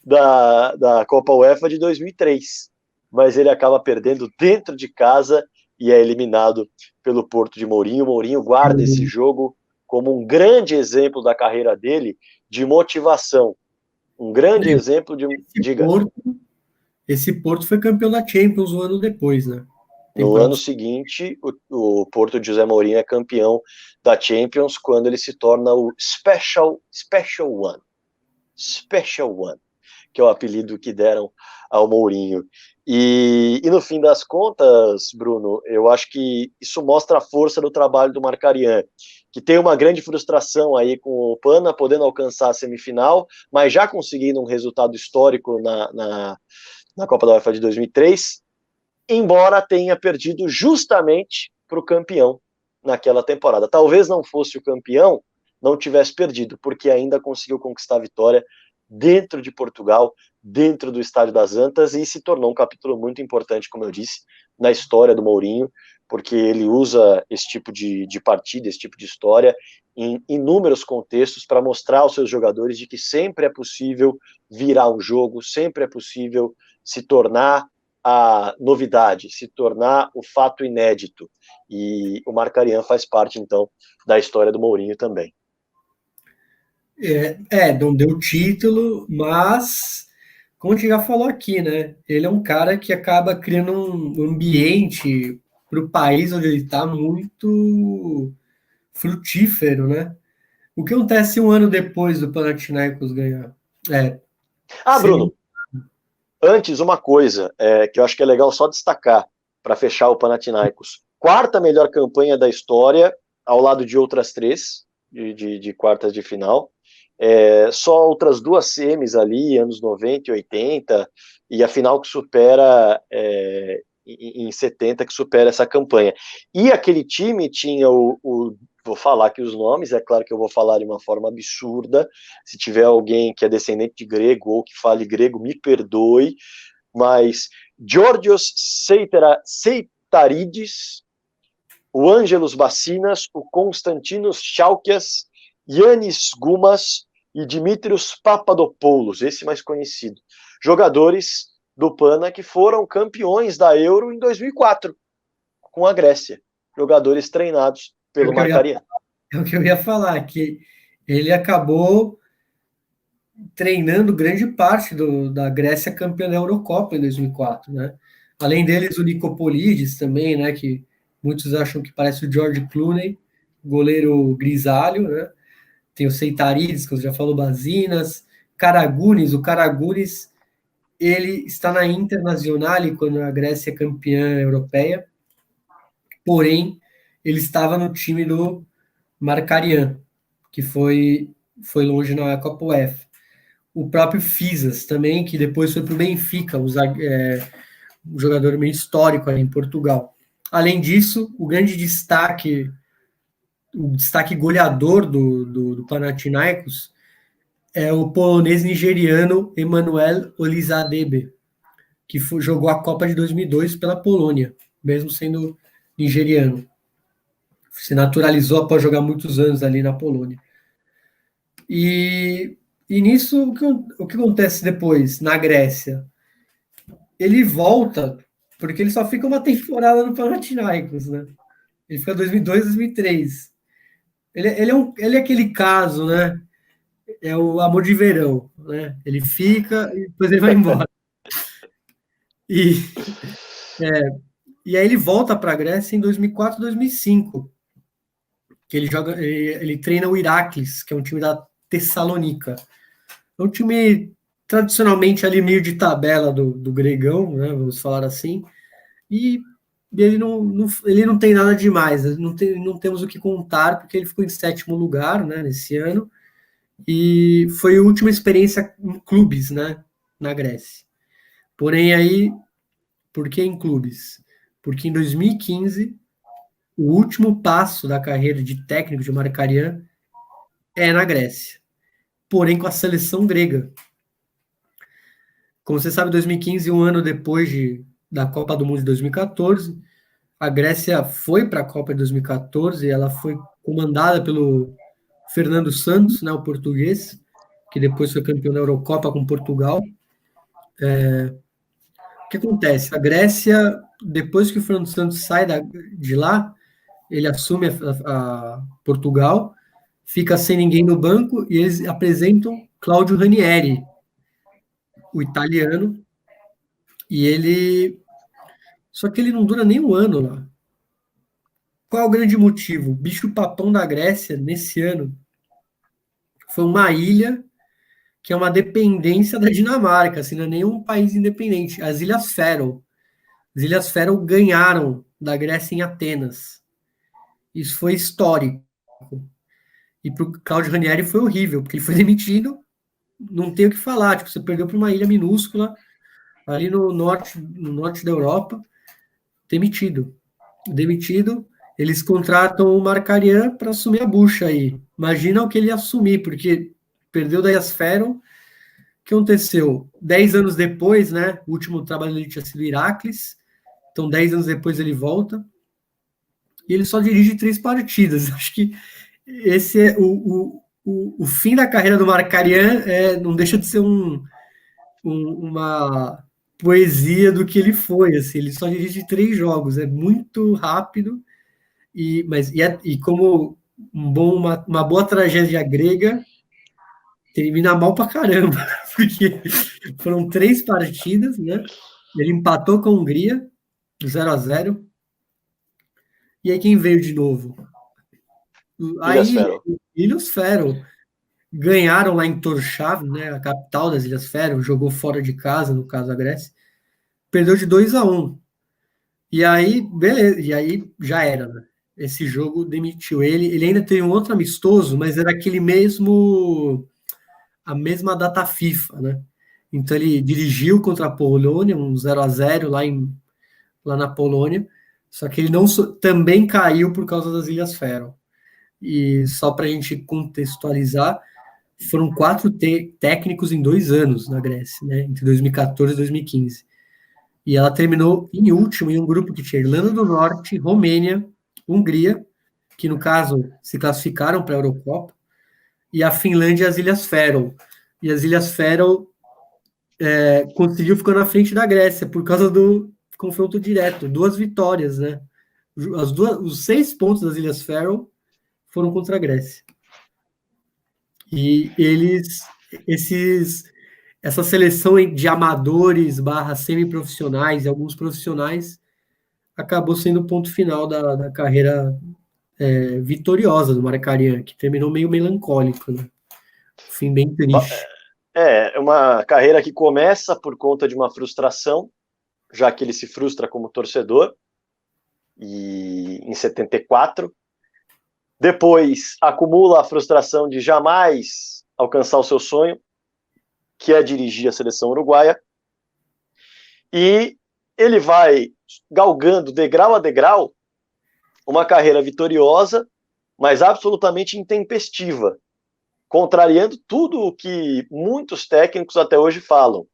da Copa UEFA de 2003, mas ele acaba perdendo dentro de casa e é eliminado pelo Porto de Mourinho. O Mourinho guarda esse jogo como um grande exemplo da carreira dele de motivação, um grande exemplo de... Esse Porto foi campeão da Champions um ano depois, né? No ano seguinte, o Porto de José Mourinho é campeão da Champions quando ele se torna o Special One, que é o apelido que deram ao Mourinho. E no fim das contas, Bruno, eu acho que isso mostra a força do trabalho do Marcarian, que tem uma grande frustração aí com o Pana, podendo alcançar a semifinal, mas já conseguindo um resultado histórico na Copa da UEFA de 2003, embora tenha perdido justamente para o campeão naquela temporada. Talvez não fosse o campeão, não tivesse perdido, porque ainda conseguiu conquistar a vitória dentro de Portugal, dentro do Estádio das Antas, e se tornou um capítulo muito importante, como eu disse, na história do Mourinho, porque ele usa esse tipo de partida, esse tipo de história, em inúmeros contextos, para mostrar aos seus jogadores de que sempre é possível virar um jogo, sempre é possível se tornar a novidade, se tornar o fato inédito. E o Marcarian faz parte, então, da história do Mourinho também. Não deu título, mas, como a gente já falou aqui, né? Ele é um cara que acaba criando um ambiente para o país onde ele está muito frutífero, né? O que acontece um ano depois do Panathinaikos ganhar? Bruno, antes, uma coisa que eu acho que é legal só destacar para fechar o Panathinaikos. Quarta melhor campanha da história, ao lado de outras 3 de quartas de final. Só outras 2 semis ali, anos 90 e 80, e a final que supera em 70, que supera essa campanha. E aquele time tinha o vou falar aqui os nomes, é claro que eu vou falar de uma forma absurda. Se tiver alguém que é descendente de grego ou que fale grego, me perdoe, mas Georgios Seitarides, o Ângelos Bacinas, o Konstantinos Chalkias, Yannis Gumas e Dimitrios Papadopoulos, esse mais conhecido. Jogadores do PAN que foram campeões da Euro em 2004, com a Grécia. Jogadores treinados pelo Markarian. É o que eu ia falar, que ele acabou treinando grande parte da Grécia campeã da Eurocopa em 2004, né? Além deles, o Nicopolidis também, né? Que muitos acham que parece o George Clooney, goleiro grisalho, né? Tem o Seitarides, que eu já falou, Bazinas, Karagunis. O Karagunis, ele está na Internazionale quando a Grécia é campeã europeia, porém, ele estava no time do Markarian, que foi longe na Copa UEFA. O próprio Fisas também, que depois foi para o Benfica, um jogador meio histórico ali em Portugal. Além disso, o destaque goleador do Panathinaikos é o polonês nigeriano Emanuel Olizadebe, que jogou a Copa de 2002 pela Polônia, mesmo sendo nigeriano. Se naturalizou após jogar muitos anos ali na Polônia. E nisso, o que acontece depois, na Grécia? Ele volta, porque ele só fica uma temporada no Panathinaikos, né? Ele fica 2002, 2003. Ele é aquele caso, né? É o amor de verão, né? Ele fica e depois ele vai embora. E aí ele volta para a Grécia em 2004, 2005, que ele treina o Iraklis, que é um time da Tessalônica. É um time tradicionalmente ali meio de tabela do gregão, né, vamos falar assim, e ele não tem nada demais, não temos o que contar, porque ele ficou em 7º lugar, né, nesse ano, e foi a última experiência em clubes, né, na Grécia. Porém aí, por que em clubes? Porque em 2015, o último passo da carreira de técnico de Markarian é na Grécia, porém com a seleção grega. Como você sabe, 2015, um ano depois da Copa do Mundo de 2014, a Grécia foi para a Copa de 2014 e ela foi comandada pelo Fernando Santos, né, o português, que depois foi campeão da Eurocopa com Portugal. O que acontece? A Grécia, depois que o Fernando Santos sai de lá, ele assume a Portugal, fica sem ninguém no banco e eles apresentam Claudio Ranieri, o italiano, só que ele não dura nem um ano lá. Qual é o grande motivo? O bicho-papão da Grécia, nesse ano, foi uma ilha que é uma dependência da Dinamarca, assim, não é nenhum país independente. As Ilhas Faroe. As Ilhas Faroe ganharam da Grécia em Atenas. Isso foi histórico. E para o Claudio Ranieri foi horrível, porque ele foi demitido, não tem o que falar, tipo, você perdeu para uma ilha minúscula, ali no norte da Europa, demitido, eles contratam o Markarian para assumir a bucha aí. Imagina o que ele ia assumir, porque perdeu da Ilhas Faroe. O que aconteceu? 10 anos depois, né? O último trabalho dele tinha sido Iraklis. Então, 10 anos depois ele volta. E ele só dirige 3 partidas. Acho que esse é o fim da carreira do Markarian, não deixa de ser uma poesia do que ele foi. Assim, ele só dirige 3 jogos. É muito rápido. E como uma boa tragédia grega, termina mal pra caramba, porque foram 3 partidas, né? Ele empatou com a Hungria, 0-0. E aí quem veio de novo? Ilhas Faroe. Ganharam lá em Tórshavn, né? A capital das Ilhas Faroe, jogou fora de casa, no caso da Grécia. Perdeu de 2-1. E aí, beleza, e aí já era, né? Esse jogo demitiu ele. Ele ainda teve um outro amistoso, mas era a mesma data FIFA, né? Então ele dirigiu contra a Polônia, um 0-0 lá na Polônia, só que ele também caiu por causa das Ilhas Faroe. E só para a gente contextualizar, foram 4 técnicos em 2 anos na Grécia, né, entre 2014 e 2015. E ela terminou em último em um grupo que tinha Irlanda do Norte, Romênia, Hungria, que no caso se classificaram para a Eurocopa, e a Finlândia e as Ilhas Faroe. E as Ilhas Faroe conseguiu ficar na frente da Grécia por causa do confronto direto, 2 vitórias, né? Os 6 pontos das Ilhas Faroe foram contra a Grécia. E essa seleção de amadores barra semiprofissionais e alguns profissionais acabou sendo o ponto final da carreira vitoriosa do Mkhitaryan, que terminou meio melancólico, né? Fim bem triste. É uma carreira que começa por conta de uma frustração, já que ele se frustra como torcedor, e em 74. Depois acumula a frustração de jamais alcançar o seu sonho, que é dirigir a seleção uruguaia. E ele vai galgando degrau a degrau uma carreira vitoriosa, mas absolutamente intempestiva, contrariando tudo o que muitos técnicos até hoje falam.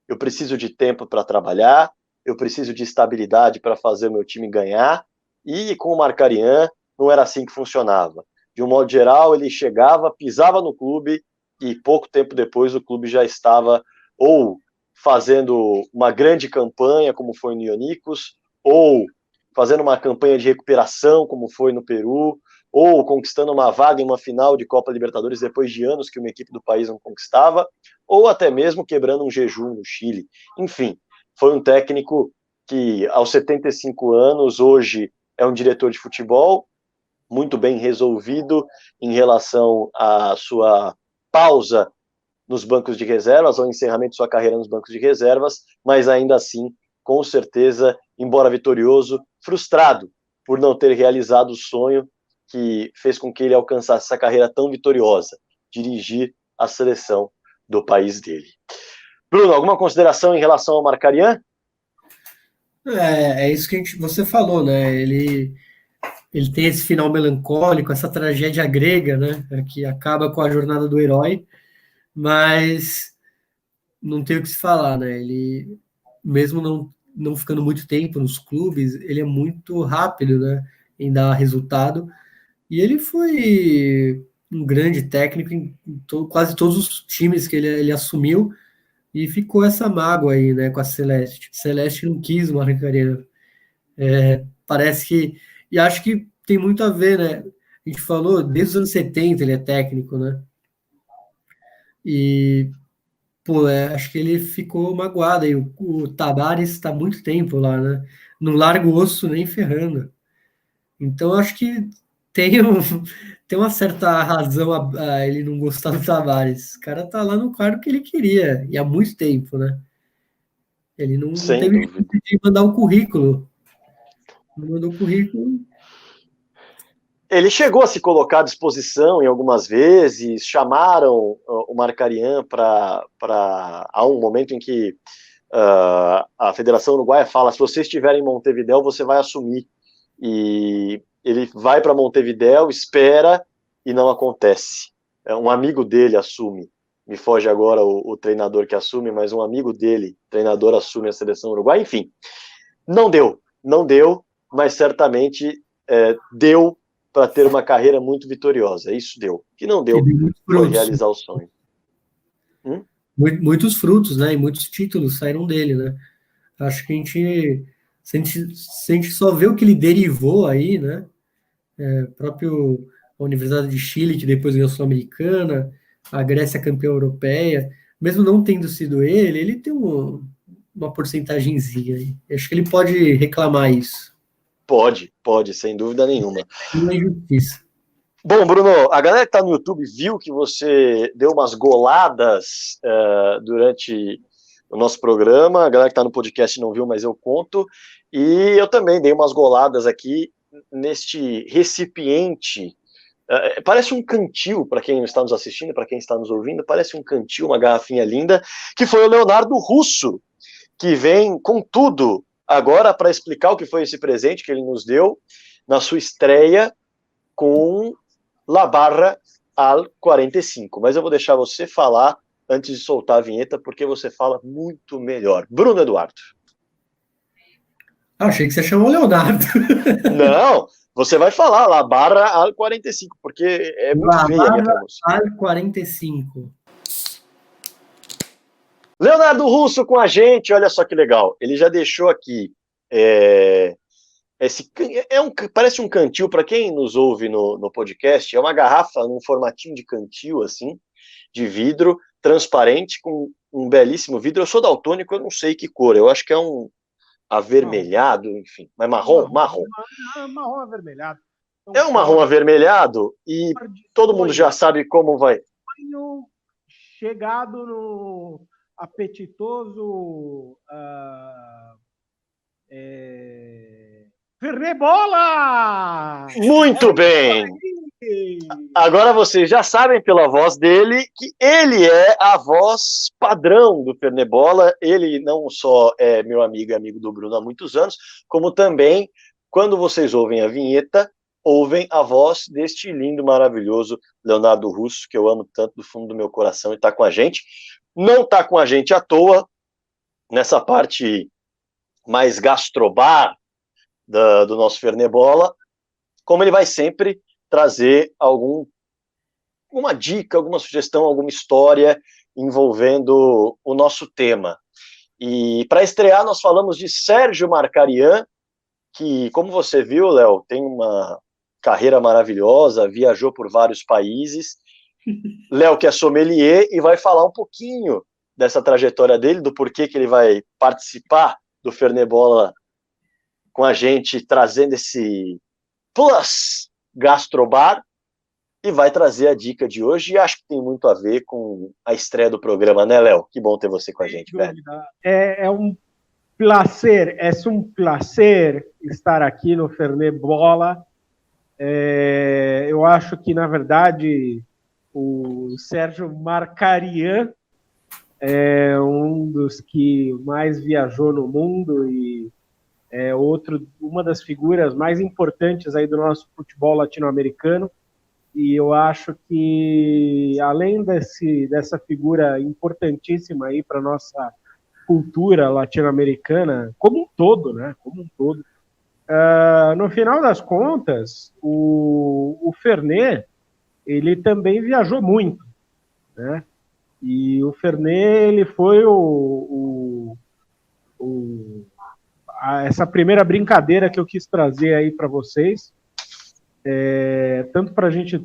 Eu preciso de tempo para trabalhar, eu preciso de estabilidade para fazer o meu time ganhar, e com o Mkhitaryan não era assim que funcionava. De um modo geral, ele chegava, pisava no clube, e pouco tempo depois o clube já estava ou fazendo uma grande campanha, como foi no Ionicos, ou fazendo uma campanha de recuperação, como foi no Peru, ou conquistando uma vaga em uma final de Copa Libertadores depois de anos que uma equipe do país não conquistava, ou até mesmo quebrando um jejum no Chile. Enfim, foi um técnico que, aos 75 anos, hoje é um diretor de futebol, muito bem resolvido em relação à sua pausa nos bancos de reservas, ao encerramento de sua carreira nos bancos de reservas, mas ainda assim, com certeza, embora vitorioso, frustrado por não ter realizado o sonho que fez com que ele alcançasse essa carreira tão vitoriosa, dirigir a seleção do país dele. Bruno, alguma consideração em relação ao Mkhitaryan? É isso que você falou, né? Ele tem esse final melancólico, essa tragédia grega, né? Que acaba com a jornada do herói, mas não tem o que se falar, né? Ele, mesmo não ficando muito tempo nos clubes, ele é muito rápido, né? Em dar resultado. E ele foi um grande técnico em quase todos os times que ele assumiu, e ficou essa mágoa aí, né, com a Celeste. Celeste não quis uma Mkhitaryan. Parece que... E acho que tem muito a ver, né? A gente falou, desde os anos 70 ele é técnico, né? E, pô, acho que ele ficou magoado aí. O Tabárez está há muito tempo lá, né? Não larga o osso nem ferrando. Então, acho que tem, tem uma certa razão a ele não gostar do Tabárez. O cara tá lá no cargo que ele queria, e há muito tempo, né? Ele não Sem teve dúvida. jeito de mandar o currículo. Não mandou o currículo. Ele chegou a se colocar à disposição em algumas vezes, chamaram o Mkhitaryan para há um momento em que a Federação Uruguaia fala, se você estiver em Montevidéu, você vai assumir. E ele vai para Montevidéu, espera e não acontece. Um amigo dele assume. Me foge agora o treinador que assume, mas um amigo dele, treinador, assume a seleção uruguaia. Enfim, não deu, mas certamente deu para ter uma carreira muito vitoriosa. Isso deu. O que não deu foi realizar o sonho. Muitos frutos, né? E muitos títulos saíram dele, né? Acho que se a gente só vê o que ele derivou aí, né? Próprio a Universidade de Chile, que depois ganhou a Sul-Americana, a Grécia campeã europeia, mesmo não tendo sido ele tem uma porcentagemzinha aí. Acho que ele pode reclamar isso. Pode, sem dúvida nenhuma. Uma injustiça. Bom, Bruno, a galera que está no YouTube viu que você deu umas goladas durante o nosso programa. A galera que está no podcast não viu, mas eu conto. E eu também dei umas goladas aqui neste recipiente. Parece um cantil, para quem está nos assistindo, para quem está nos ouvindo, parece um cantil, uma garrafinha linda, que foi o Leonardo Russo, que vem com tudo agora para explicar o que foi esse presente que ele nos deu na sua estreia com La Barra al 45. Mas eu vou deixar você falar antes de soltar a vinheta, porque você fala muito melhor. Bruno Eduardo. Achei que você chamou o Leonardo. Não, você vai falar La Barra al 45, porque é muito La feia a minha Barra pronúncia. al 45. Leonardo Russo com a gente, olha só que legal. Ele já deixou aqui. Parece um cantil, para quem nos ouve no podcast, é uma garrafa num formatinho de cantil, assim, de vidro, transparente, com um belíssimo vidro. Eu sou daltônico, eu não sei que cor, eu acho que é um avermelhado, enfim, mas marrom. Marrom avermelhado. É um marrom avermelhado e todo mundo já sabe como vai. Chegado no apetitoso Fernet Bola! Muito bem! Agora vocês já sabem pela voz dele que ele é a voz padrão do Fernet Bola. Ele não só é meu amigo e amigo do Bruno há muitos anos, como também, quando vocês ouvem a vinheta, ouvem a voz deste lindo, maravilhoso Leonardo Russo, que eu amo tanto do fundo do meu coração e está com a gente. Não está com a gente à toa, nessa parte mais gastrobar do nosso Fernet Bola, como ele vai sempre trazer alguma dica, alguma sugestão, alguma história envolvendo o nosso tema. E para estrear, nós falamos de Sérgio Markarian, que, como você viu, Léo, tem uma carreira maravilhosa, viajou por vários países. Léo, que é sommelier, e vai falar um pouquinho dessa trajetória dele, do porquê que ele vai participar do Fernet Bola com a gente, trazendo esse plus gastrobar, e vai trazer a dica de hoje, e acho que tem muito a ver com a estreia do programa, né, Léo? Que bom ter você com a gente, velho. É um placer estar aqui no Fernet Bola. Eu acho que, na verdade, o Sérgio Markarian é um dos que mais viajou no mundo e é uma das figuras mais importantes aí do nosso futebol latino-americano. E eu acho que, além dessa figura importantíssima aí para a nossa cultura latino-americana, como um todo, né? Como um todo. No final das contas, o Fernet, ele também viajou muito, né? E o Fernet, ele foi essa primeira brincadeira que eu quis trazer aí para vocês, tanto para a gente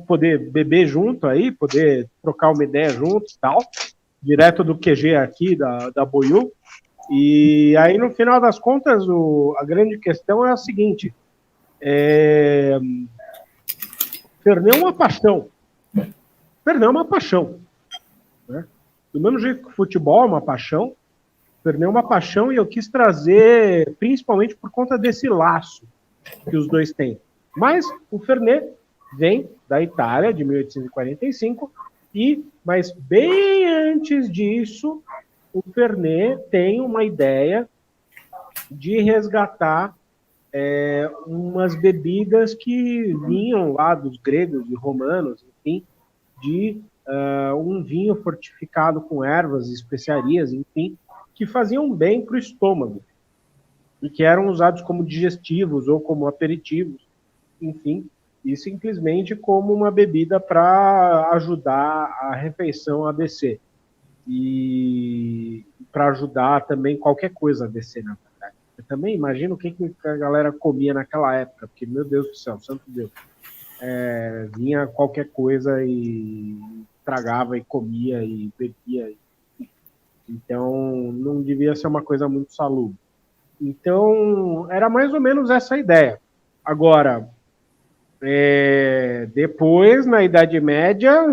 poder beber junto aí, poder trocar uma ideia junto e tal, direto do QG aqui, da Boiú. E aí, no final das contas, a grande questão é a seguinte: Fernet é uma paixão. Fernet é uma paixão. Né? Do mesmo jeito que o futebol é uma paixão, Fernet é uma paixão, e eu quis trazer principalmente por conta desse laço que os dois têm. Mas o Fernet vem da Itália, de 1845, mas bem antes disso, o Fernet tem uma ideia de resgatar umas bebidas que vinham lá dos gregos e romanos, enfim, de um vinho fortificado com ervas e especiarias, enfim, que faziam bem para o estômago e que eram usados como digestivos ou como aperitivos, enfim, e simplesmente como uma bebida para ajudar a refeição a descer. E para ajudar também qualquer coisa a descer, na verdade. Eu também imagino o que a galera comia naquela época, porque, meu Deus do céu, santo Deus, vinha qualquer coisa e tragava e comia e bebia. Então, não devia ser uma coisa muito salubre. Então, era mais ou menos essa a ideia. Agora, depois, na Idade Média,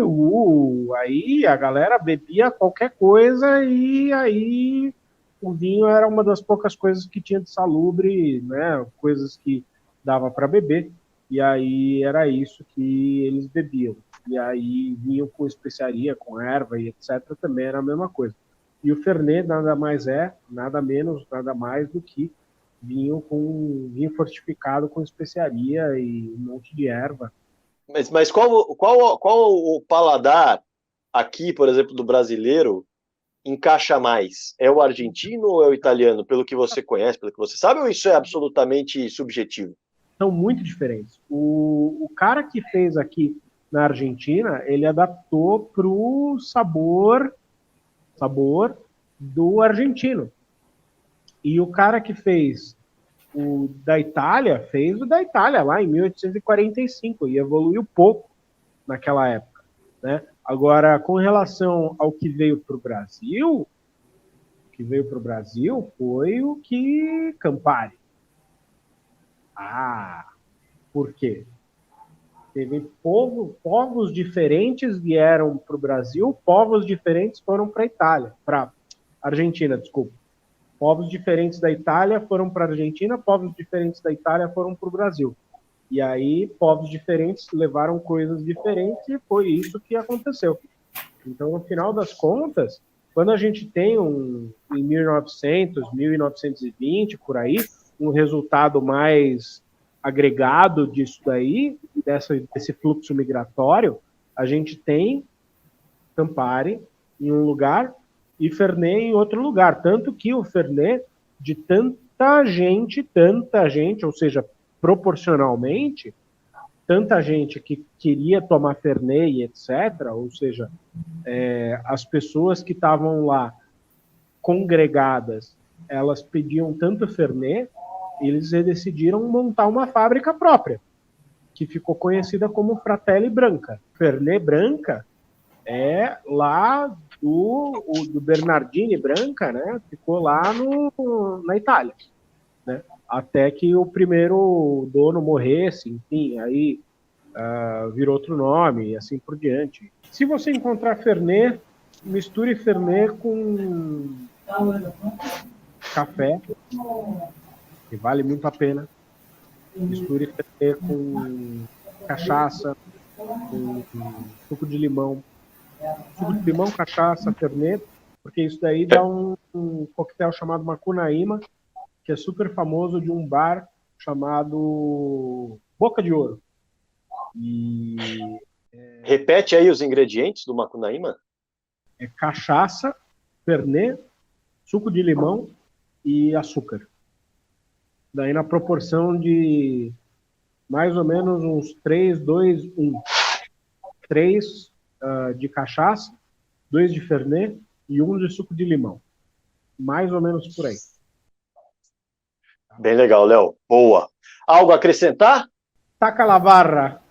aí a galera bebia qualquer coisa e aí o vinho era uma das poucas coisas que tinha de salubre, né? Coisas que dava para beber, e aí era isso que eles bebiam. E aí vinho com especiaria, com erva e etc. também era a mesma coisa. E o Fernet nada menos, nada mais do que vinho fortificado com especiaria e um monte de erva. Mas qual o paladar aqui, por exemplo, do brasileiro encaixa mais? É o argentino ou é o italiano? Pelo que você conhece, pelo que você sabe, ou isso é absolutamente subjetivo? São muito diferentes. O cara que fez aqui na Argentina, ele adaptou para o sabor do argentino. E o cara que fez o da Itália, fez o da Itália lá em 1845 e evoluiu pouco naquela época, né? Agora, com relação ao que veio para o Brasil, foi o que Campari. Ah, por quê? Teve povos diferentes vieram para o Brasil, povos diferentes foram para a Itália, para Argentina, desculpa. Povos diferentes da Itália foram para a Argentina, povos diferentes da Itália foram para o Brasil. E aí, povos diferentes levaram coisas diferentes e foi isso que aconteceu. Então, no final das contas, quando a gente tem em 1900, 1920, por aí, um resultado mais agregado disso daí, desse fluxo migratório, a gente tem Campari em um lugar e Fernet em outro lugar. Tanto que o Fernet, de tanta gente, ou seja, proporcionalmente, tanta gente que queria tomar Fernet e etc., ou seja, as pessoas que estavam lá congregadas, elas pediam tanto Fernet, eles decidiram montar uma fábrica própria, que ficou conhecida como Fratelli Branca. Fernet Branca é lá do Bernardini Branca, né? Ficou lá na Itália, né? Até que o primeiro dono morresse, enfim, aí virou outro nome e assim por diante. Se você encontrar Fernet, misture Fernet com café, que vale muito a pena. Misture Fernet com cachaça, com suco de limão. Suco de limão, cachaça, Fernet, porque isso daí dá um coquetel chamado Macunaíma, que é super famoso de um bar chamado Boca de Ouro. Repete aí os ingredientes do Macunaíma. É cachaça, Fernet, suco de limão e açúcar. Daí na proporção de mais ou menos uns 3, 2, 1. 3 de cachaça, 2 de Fernet e 1 de suco de limão. Mais ou menos por aí. Bem legal, Léo. Boa. Algo a acrescentar? Taca la barra.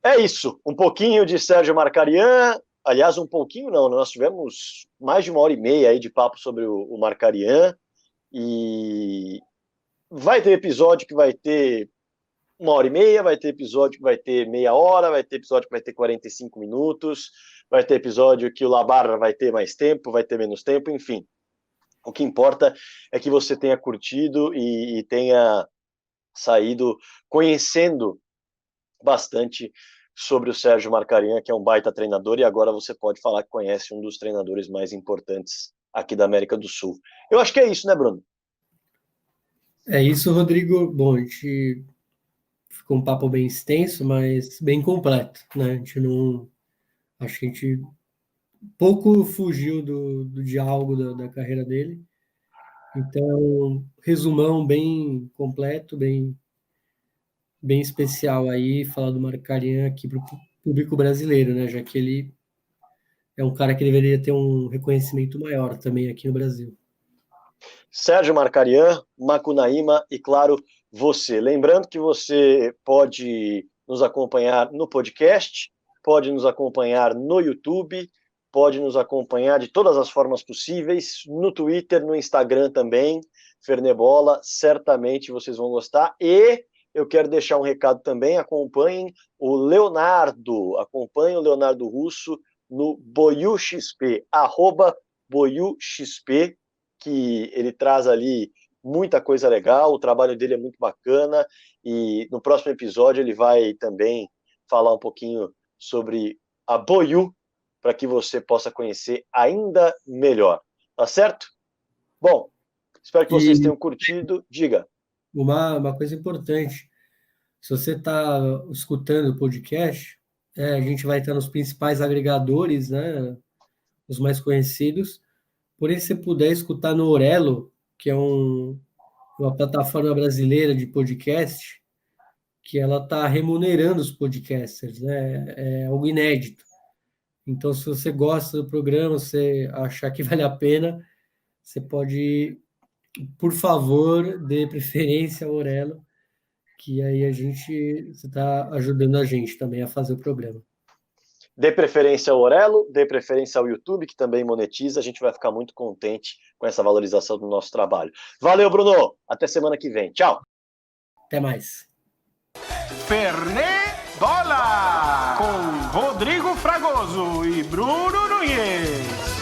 É isso. Um pouquinho de Sérgio Marcarian. Aliás, um pouquinho não. Nós tivemos mais de 1h30 aí de papo sobre o Marcarian. E vai ter episódio que vai ter 1h30, vai ter episódio que vai ter meia hora, vai ter episódio que vai ter 45 minutos, vai ter episódio que o Labarra vai ter mais tempo, vai ter menos tempo, enfim. O que importa é que você tenha curtido e tenha saído conhecendo bastante sobre o Sérgio Marcarian, que é um baita treinador, e agora você pode falar que conhece um dos treinadores mais importantes aqui da América do Sul. Eu acho que é isso, né, Bruno? É isso, Rodrigo. Bom, a gente ficou um papo bem extenso, mas bem completo, né? A gente não... Acho que a gente pouco fugiu do diálogo da carreira dele. Então, resumão bem completo, bem especial aí, falar do Marcarian aqui para o público brasileiro, né? Já que ele é um cara que deveria ter um reconhecimento maior também aqui no Brasil. Sérgio Marcarian, Macunaíma e, claro, você. Lembrando que você pode nos acompanhar no podcast, pode nos acompanhar no YouTube, pode nos acompanhar de todas as formas possíveis, no Twitter, no Instagram também, Fernebola, certamente vocês vão gostar. E eu quero deixar um recado também, acompanhem o Leonardo Russo no BoiuXP, @BoiuXP, que ele traz ali muita coisa legal, o trabalho dele é muito bacana, e no próximo episódio ele vai também falar um pouquinho sobre a Boiú, para que você possa conhecer ainda melhor, tá certo? Bom, espero que vocês tenham curtido, diga. uma coisa importante. Se você está escutando o podcast, a gente vai estar nos principais agregadores, né, os mais conhecidos. Porém, se você puder escutar no Orelo, que é uma plataforma brasileira de podcast, que ela está remunerando os podcasters, né? É algo inédito. Então, se você gosta do programa, você achar que vale a pena, você pode, por favor, dê preferência ao Orelo, que aí você está ajudando a gente também a fazer o programa. Dê preferência ao Orelo, dê preferência ao YouTube, que também monetiza. A gente vai ficar muito contente com essa valorização do nosso trabalho. Valeu, Bruno. Até semana que vem. Tchau. Até mais. Fernebola, com Rodrigo Fragoso e Bruno Nunes.